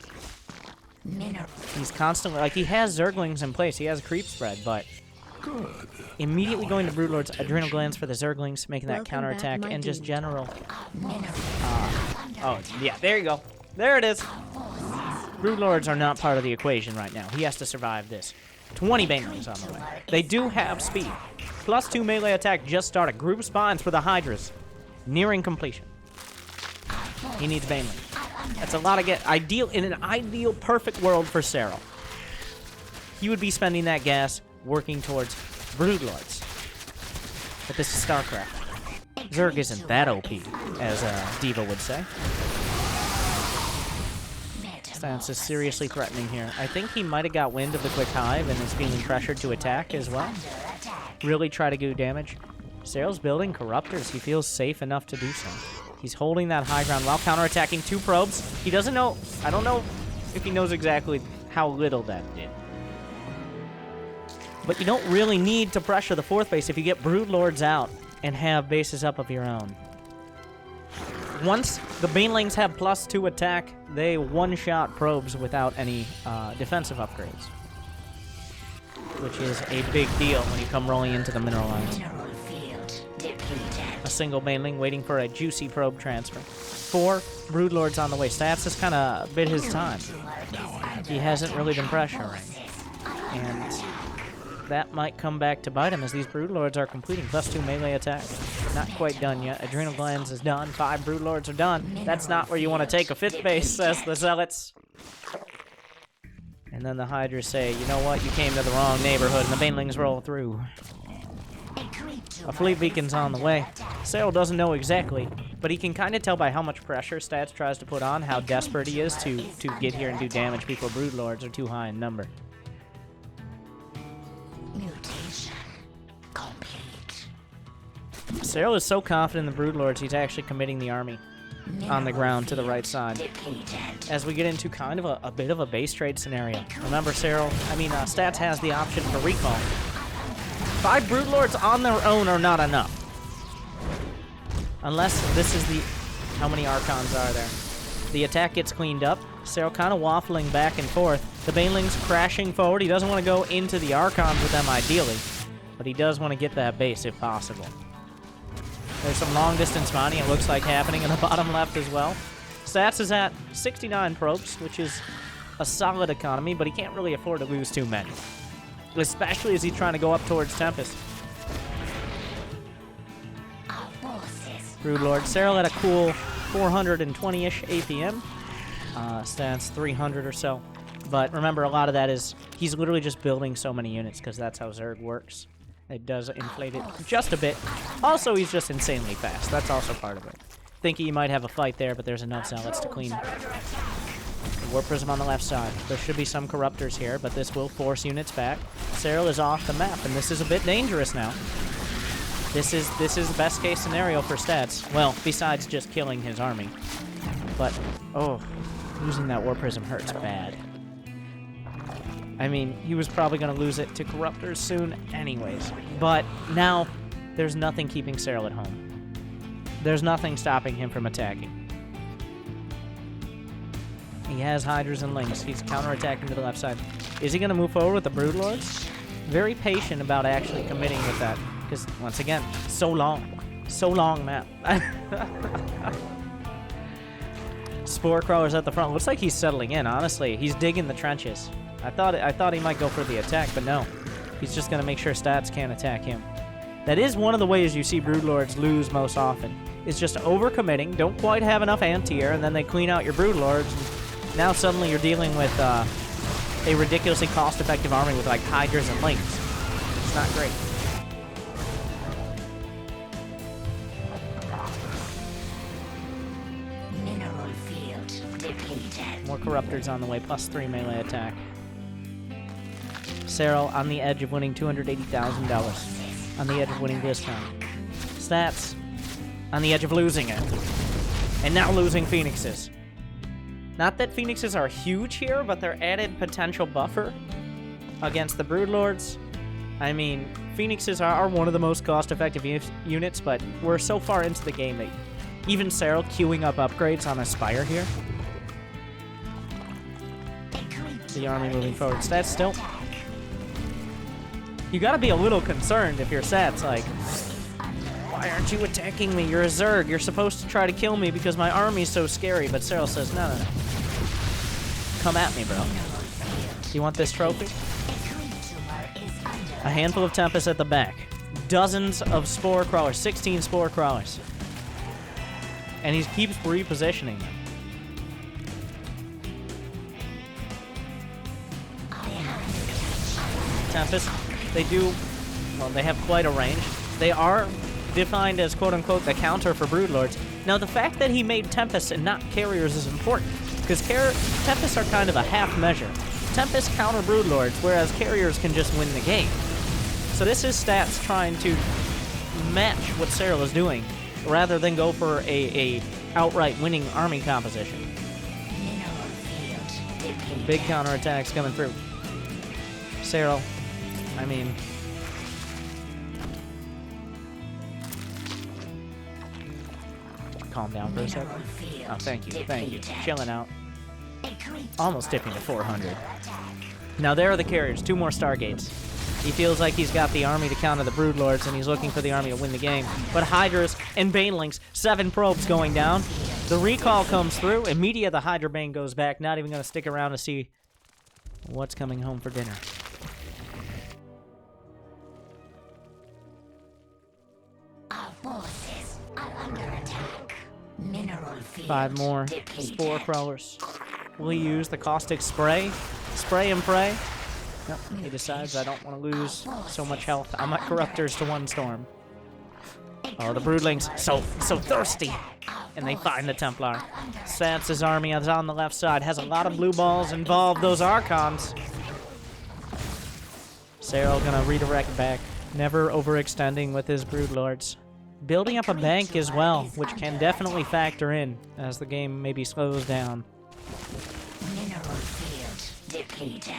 He's constantly, like, he has Zerglings in place. He has a creep spread, but... Good. Immediately going to Broodlords, Adrenal Glands for the Zerglings, making that counterattack, and just general... oh, yeah, there you go. There it is. Broodlords are not part of the equation right now. He has to survive this. 20 Banelings on the way. They do have speed. +2 melee attack just started. Group spawns for the Hydras. Nearing completion. He needs Baneling. That's a lot of ideal in an ideal perfect world for Serral. He would be spending that gas working towards Broodlords. But this is Starcraft. Zerg isn't that OP, as Diva would say. Stance is seriously threatening here. I think he might have got wind of the quick Hive and is feeling pressured to attack as well. Really try to do damage. Serral's building Corruptors. He feels safe enough to do so. He's holding that high ground while counterattacking 2 probes. He doesn't know... I don't know if he knows exactly how little that did. But you don't really need to pressure the 4th base if you get Broodlords out and have bases up of your own. Once the Banelings have +2 attack, they one-shot probes without any defensive upgrades. Which is a big deal when you come rolling into the mineral lines. A single Baneling waiting for a juicy probe transfer. 4 Broodlords on the way. Stats has kind of bit his time. He hasn't really been pressuring. And that might come back to bite him as these Broodlords are completing +2 melee attack. Not quite done yet. Adrenal Glands is done. 5 Broodlords are done. That's not where you want to take a 5th base, says the Zealots. And then the Hydras say, you know what, you came to the wrong neighborhood, and the Banelings roll through. A fleet beacon's on the way. Serral doesn't know exactly, but he can kind of tell by how much pressure Stats tries to put on how desperate he is to get here and do damage before Broodlords are too high in number. Mutation complete. Serral is so confident in the Broodlords, he's actually committing the army on the ground to the right side. As we get into kind of a bit of a base trade scenario. Remember, Stats has the option for recall. 5 Broodlords on their own are not enough. Unless this is the... How many Archons are there? The attack gets cleaned up. Serral kind of waffling back and forth. The Baneling's crashing forward. He doesn't want to go into the Archons with them ideally. But he does want to get that base if possible. There's some long-distance mining, it looks like, happening in the bottom left as well. Stats is at 69 probes, which is a solid economy, but he can't really afford to lose too many. Especially as he's trying to go up towards Tempest. Broodlord. Serral at a cool 420-ish APM. Stats 300 or so. But remember, a lot of that is he's literally just building so many units because that's how Zerg works. It does inflate it just a bit. Also, he's just insanely fast. That's also part of it. Thinking he might have a fight there, but there's enough zealots to clean. The War Prism on the left side. There should be some Corruptors here, but this will force units back. Serral is off the map, and this is a bit dangerous now. This is the best case scenario for Stats. Well, besides just killing his army. But, oh, losing that War Prism hurts bad. I mean, he was probably going to lose it to Corruptors soon anyways. But now, there's nothing keeping Serral at home. There's nothing stopping him from attacking. He has Hydras and Lings. He's counterattacking to the left side. Is he going to move forward with the Broodlords? Very patient about actually committing with that. Because, once again, so long. So long map. Spore Crawler's at the front. Looks like he's settling in, honestly. He's digging the trenches. I thought he might go for the attack, but no. He's just going to make sure Stats can't attack him. That is one of the ways you see Broodlords lose most often. It's just overcommitting, don't quite have enough anti-air, and then they clean out your Broodlords. And now suddenly you're dealing with a ridiculously cost-effective army with like Hydras and Lings. It's not great. Mineral field depleted. More Corruptors on the way, +3 melee attack. Serral on the edge of winning $280,000. On the edge of winning Blizzcon. Stats on the edge of losing it. And now losing Phoenixes. Not that Phoenixes are huge here, but they're added potential buffer against the Broodlords. I mean, Phoenixes are one of the most cost-effective units, but we're so far into the game that even Serral queuing up upgrades on a Spire here. The army moving forward. Stats still. You gotta be a little concerned if you're Stats, like, why aren't you attacking me? You're a Zerg. You're supposed to try to kill me because my army's so scary. But Serral says, no. Come at me, bro. You want this trophy? A handful of Tempests at the back. Dozens of Spore Crawlers. 16 Spore Crawlers. And he keeps repositioning them. Tempest, they have quite a range. They are defined as quote-unquote the counter for Broodlords. Now, the fact that he made Tempests and not Carriers is important, because Tempests are kind of a half measure. Tempests counter Broodlords, whereas Carriers can just win the game. So this is Stats trying to match what Serral is doing, rather than go for a outright winning army composition. Big counterattacks coming through. Serral, I mean... Calm down for a second. Oh, thank you. Chilling out. Almost dipping to 400. Now there are the Carriers, 2 more Stargates. He feels like he's got the army to counter the Broodlords, and he's looking for the army to win the game. But Hydras and Banelings, 7 probes going down. The recall comes through. Immediately the Hydra Bane goes back, not even going to stick around to see what's coming home for dinner. Our forces are under attack. Mineral field 5 more depleted. Spore Crawlers. Will he use the Caustic Spray? Spray and pray? Nope. He decides I don't want to lose so much health. I'm at Corruptors to 1 storm. Oh, the broodlings, so thirsty. And they find the Templar. Stats' army is on the left side, has a lot of blue balls involved, those Archons. Serral gonna redirect back, never overextending with his broodlords. Building up a bank as well, which can definitely factor in as the game maybe slows down. Mineral field depleted.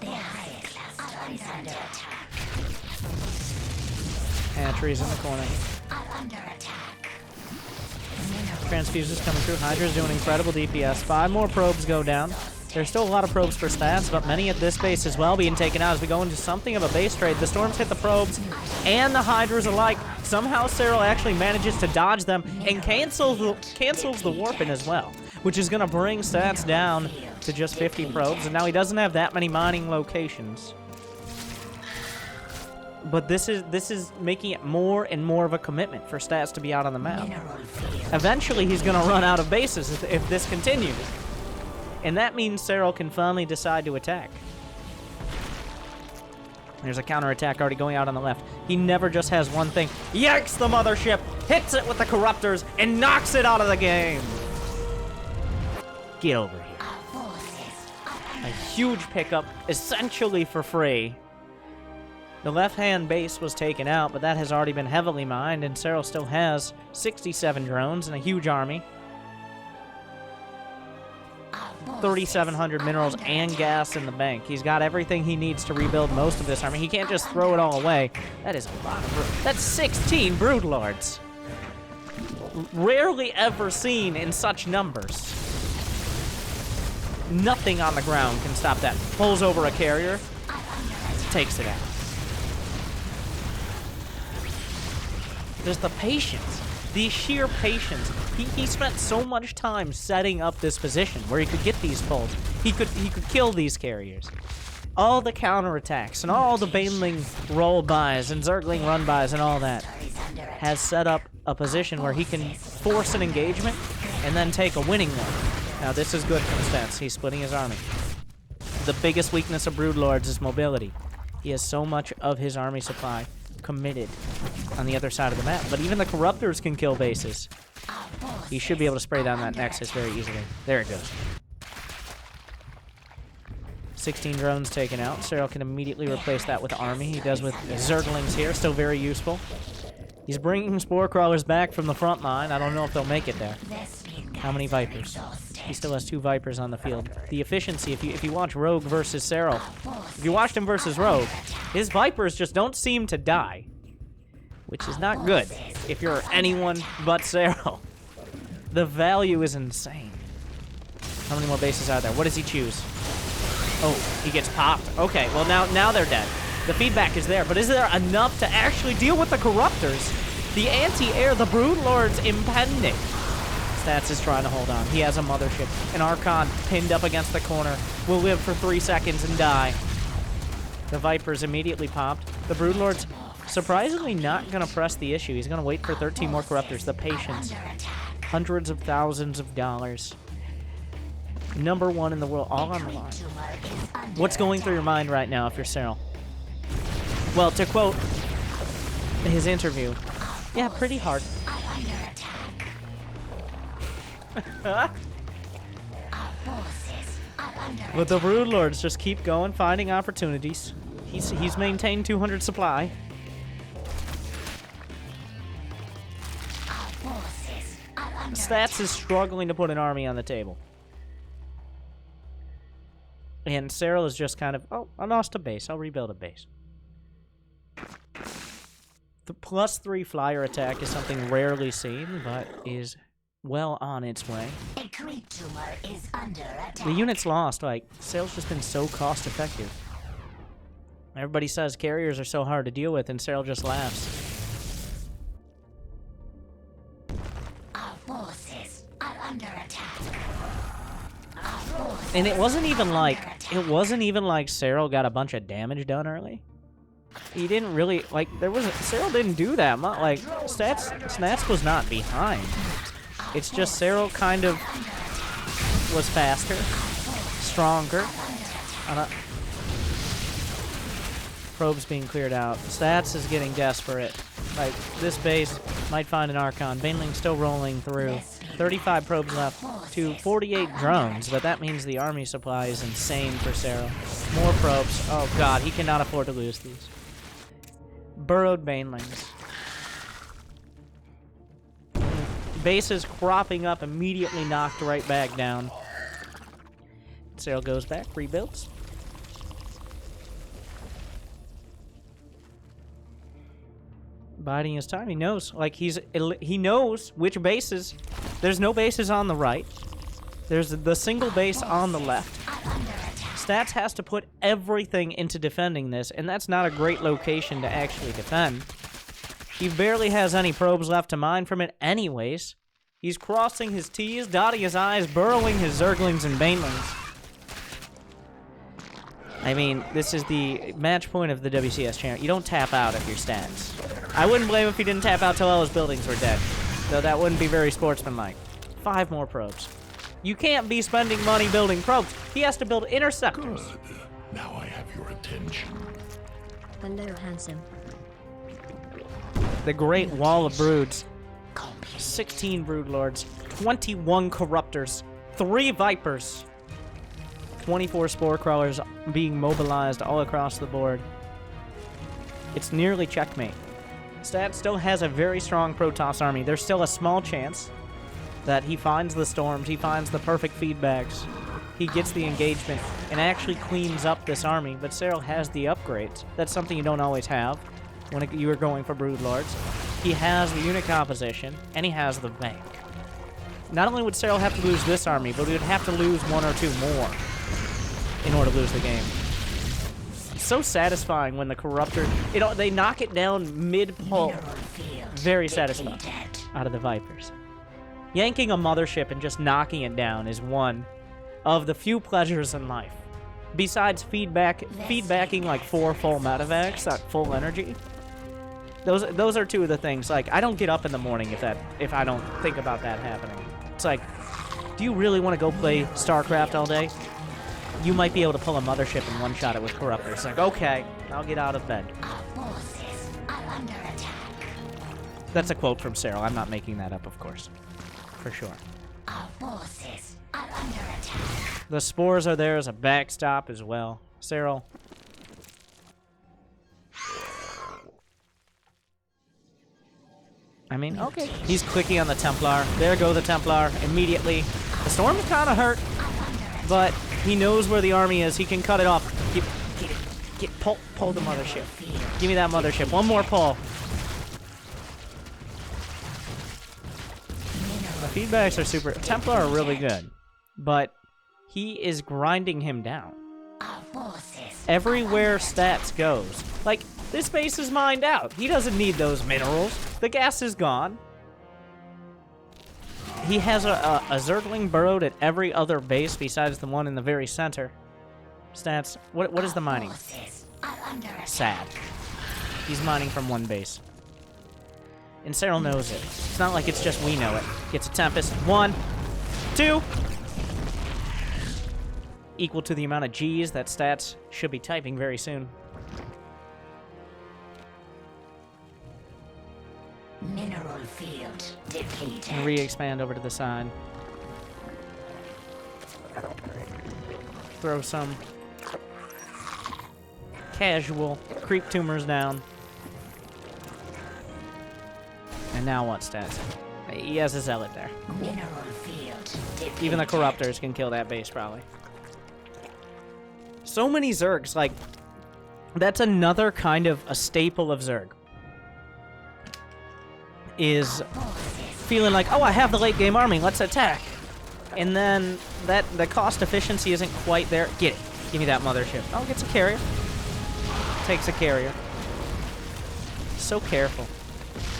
The highest class is under attack. Hatcheries in the corner. Under attack. Transfuses coming through. Hydra's doing incredible DPS. 5 more probes go down. There's still a lot of probes for stats, but many at this base as well being taken out as we go into something of a base trade. The storms hit the probes and the Hydras alike. Somehow Serral actually manages to dodge them and cancels the warping as well, which is going to bring stats down to just 50 probes, and now he doesn't have that many mining locations. But this is making it more and more of a commitment for stats to be out on the map. Eventually, he's going to run out of bases if this continues. And that means Serral can finally decide to attack. There's a counterattack already going out on the left. He never just has one thing. Yanks the mothership, hits it with the Corruptors, and knocks it out of the game. Get over here. A huge pickup, essentially for free. The left-hand base was taken out, but that has already been heavily mined, and Serral still has 67 drones and a huge army. 3,700 minerals and gas in the bank. He's got everything he needs to rebuild most of this army. He can't just throw it all away. That is a lot of that's 16 Broodlords. Rarely ever seen in such numbers. Nothing on the ground can stop that. Pulls over a carrier, takes it out. There's the patience, the sheer patience. He spent so much time setting up this position where he could get these pulls. He could kill these carriers. All the counterattacks and all the Baneling roll-bys and Zergling run-bys and all that has set up a position where he can force an engagement and then take a winning one. Now this is good for the stats. He's splitting his army. The biggest weakness of Broodlords is mobility. He has so much of his army supply committed on the other side of the map. But even the Corruptors can kill bases. He should be able to spray down that Nexus very easily. There it goes. 16 drones taken out. Serral can immediately replace that with army. He does with Zerglings here. Still very useful. He's bringing Spore Crawlers back from the front line. I don't know if they'll make it there. How many Vipers? He still has 2 Vipers on the field. The efficiency, if you watch Rogue versus Serral, if you watched him versus Rogue, his Vipers just don't seem to die. Which is not good if you're anyone but Serral. The value is insane. How many more bases are there? What does he choose? Oh, he gets popped. Okay, well now they're dead. The feedback is there, but is there enough to actually deal with the Corruptors? The anti-air, the Broodlords impending. Stats is trying to hold on. He has a mothership. An Archon pinned up against the corner. Will live for 3 seconds and die. The Vipers immediately popped. The Broodlords surprisingly not going to press the issue. He's going to wait for 13 more Corruptors. The patience. Hundreds of thousands of dollars. Number 1 in the world, all on the line. What's going through your mind right now if you're Serral? Well, to quote his interview, yeah, pretty hard. But the Broodlords just keep going, finding opportunities. He's maintained 200 supply. Stats is struggling to put an army on the table. And Serral is just kind of, oh, I lost a base. I'll rebuild a base. The +3 flyer attack is something rarely seen, but is well on its way. A creep tumor is under attack. The units lost, like, Serral's just been so cost effective. Everybody says carriers are so hard to deal with, and Serral just laughs. Our forces are under attack. And it wasn't even like Serral got a bunch of damage done early. He didn't really, like, Serral didn't do that much. Like, Snats was not behind. It's just Serral kind of was faster, stronger. Probes being cleared out. Stats is getting desperate. Like, this base might find an Archon. Baneling's still rolling through. 35 probes left to 48 drones, but that means the army supply is insane for Serral. More probes. Oh god, he cannot afford to lose these. Burrowed Banelings. Bases cropping up, immediately knocked right back down. Serral goes back, rebuilds. Biding his time. He knows. Like, he knows which bases. There's no bases on the right. There's the single base on the left. Stats has to put everything into defending this, and that's not a great location to actually defend. He barely has any probes left to mine from it anyways. He's crossing his T's, dotting his I's, burrowing his Zerglings and Banelings. I mean, this is the match point of the WCS channel. You don't tap out of your stats. I wouldn't blame him if he didn't tap out till all his buildings were dead. Though that wouldn't be very sportsmanlike. 5 more probes. You can't be spending money building probes. He has to build interceptors. Good. Now I have your attention. Hello, handsome. The Great Wall of Broods. 16 Broodlords. 21 Corruptors. 3 Vipers. 24 Spore Crawlers being mobilized all across the board. It's nearly checkmate. Stat still has a very strong Protoss army. There's still a small chance that he finds the storms, he finds the perfect feedbacks, he gets the engagement, and actually cleans up this army. But Serral has the upgrades. That's something you don't always have when you are going for Broodlords. He has the unit composition, and he has the bank. Not only would Serral have to lose this army, but he would have to lose 1 or 2 more in order to lose the game. It's so satisfying when the Corruptor, they knock it down mid-pull. Very satisfying out of the Vipers. Yanking a mothership and just knocking it down is one of the few pleasures in life. Besides feedbacking like 4 full medevacs at full energy. Those are 2 of the things. Like, I don't get up in the morning if I don't think about that happening. It's like, do you really want to go play StarCraft all day? You might be able to pull a mothership and one-shot it with Corruptors. It's like, okay, I'll get out of bed. That's a quote from Serral. I'm not making that up, of course. For sure. Our forces are under attack. The spores are there as a backstop as well. Serral. I mean, okay. He's clicking on the Templar. There go the Templar immediately. The Storm's kind of hurt, but he knows where the army is. He can cut it off. Pull the mothership. Give me that mothership. One more pull. The feedbacks are super. Templar are really good, but he is grinding him down. Everywhere stats goes. Like, this base is mined out. He doesn't need those minerals. The gas is gone. He has a Zergling burrowed at every other base besides the one in the very center. Stats. What is the mining? Sad. He's mining from one base. And Serral knows it. It's not like it's just we know it. Gets a Tempest. 1, 2. Equal to the amount of G's that stats should be typing very soon. Mineral field depleted. And re-expand over to the side. Throw some casual creep tumors down. And now what stats? He has a Zealot there. Mineral field depleted. Even the Corruptors can kill that base, probably. So many Zergs, like, that's another kind of a staple of Zerg. Is feeling like, oh, I have the late game army, let's attack. And then the cost efficiency isn't quite there. Get it. Give me that mothership. Oh, gets a carrier. Takes a carrier. So careful.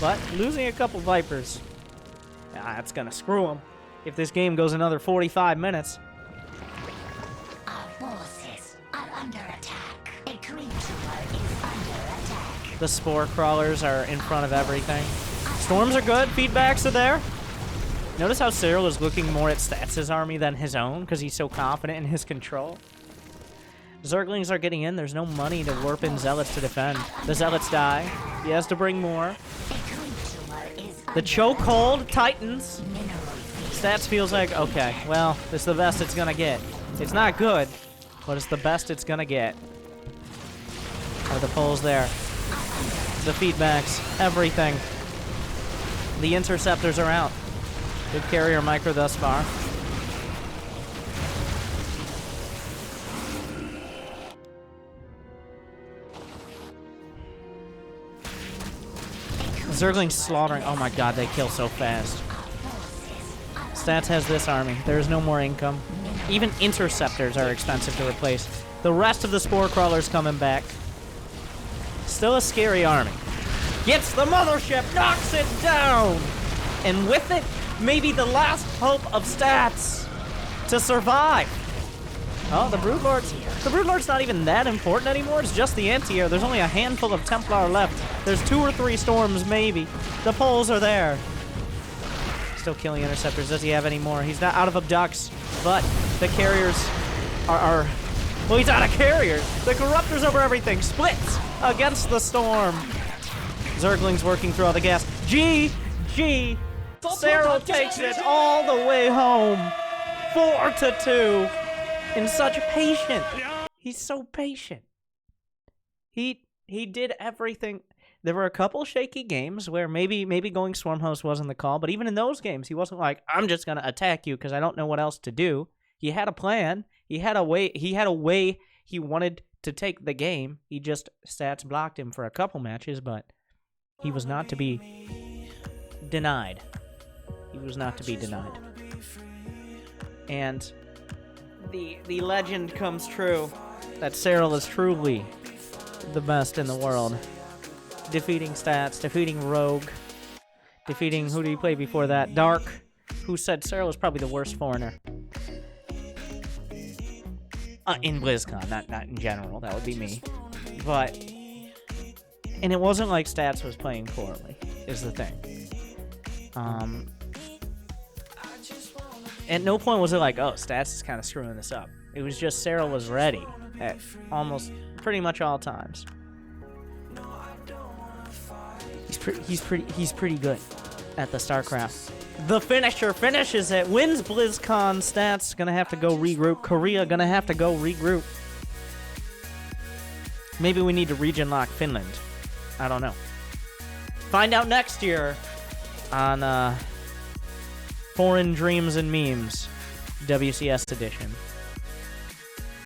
But losing a couple Vipers, that's gonna screw him. If this game goes another 45 minutes. Our forces are under attack. A creature is under attack. The Spore Crawlers are in front of everything. Storms are good. Feedbacks are there. Notice how Serral is looking more at Stats' army than his own because he's so confident in his control. Zerglings are getting in. There's no money to warp in Zealots to defend. The Zealots die. He has to bring more. The chokehold tightens. Stats feels like, okay, well, it's the best it's gonna get. It's not good, but it's the best it's gonna get. Are the pulls there? The feedbacks, everything. The interceptors are out. Good carrier micro thus far. Zerglings slaughtering. Oh my god, they kill so fast. Stats has this army. There's no more income. Even interceptors are expensive to replace. The rest of the spore crawlers coming back. Still a scary army. Gets the mothership, knocks it down! And with it, maybe the last hope of Stats to survive. Oh, the Broodlords. The Broodlord's not even that important anymore. It's just the anti-air. There's only a handful of Templar left. There's 2 or 3 storms, maybe. The poles are there. Still killing interceptors. Does he have any more? He's not out of abducts, but the carriers are well, he's out of carriers. The Corruptor's over everything. Splits against the storm. Zerglings working through all the gas. GG. Serral takes it all the way home. 4-2. In such patience. He's so patient. He did everything. There were a couple shaky games where maybe going Swarm Host wasn't the call, but even in those games, he wasn't like, I'm just gonna attack you because I don't know what else to do. He had a plan. He had a way he wanted to take the game. He just Stats blocked him for a couple matches, but he was not to be denied. He was not to be denied. And the legend comes true that Serral is truly the best in the world. Defeating Stats, defeating Rogue, defeating, who did he play before that? Dark, who said Serral was probably the worst foreigner. In BlizzCon, not in general, that would be me. But, and it wasn't like Stats was playing poorly, is the thing. At no point was it like, oh, Stats is kind of screwing this up. It was just Serral was ready at almost pretty much all times. He's pretty good at the Starcraft. The finisher finishes it, wins BlizzCon. Stats gonna have to go regroup. Korea gonna have to go regroup. Maybe we need to region lock Finland. I don't know. Find out next year on Foreign Dreams and Memes WCS edition.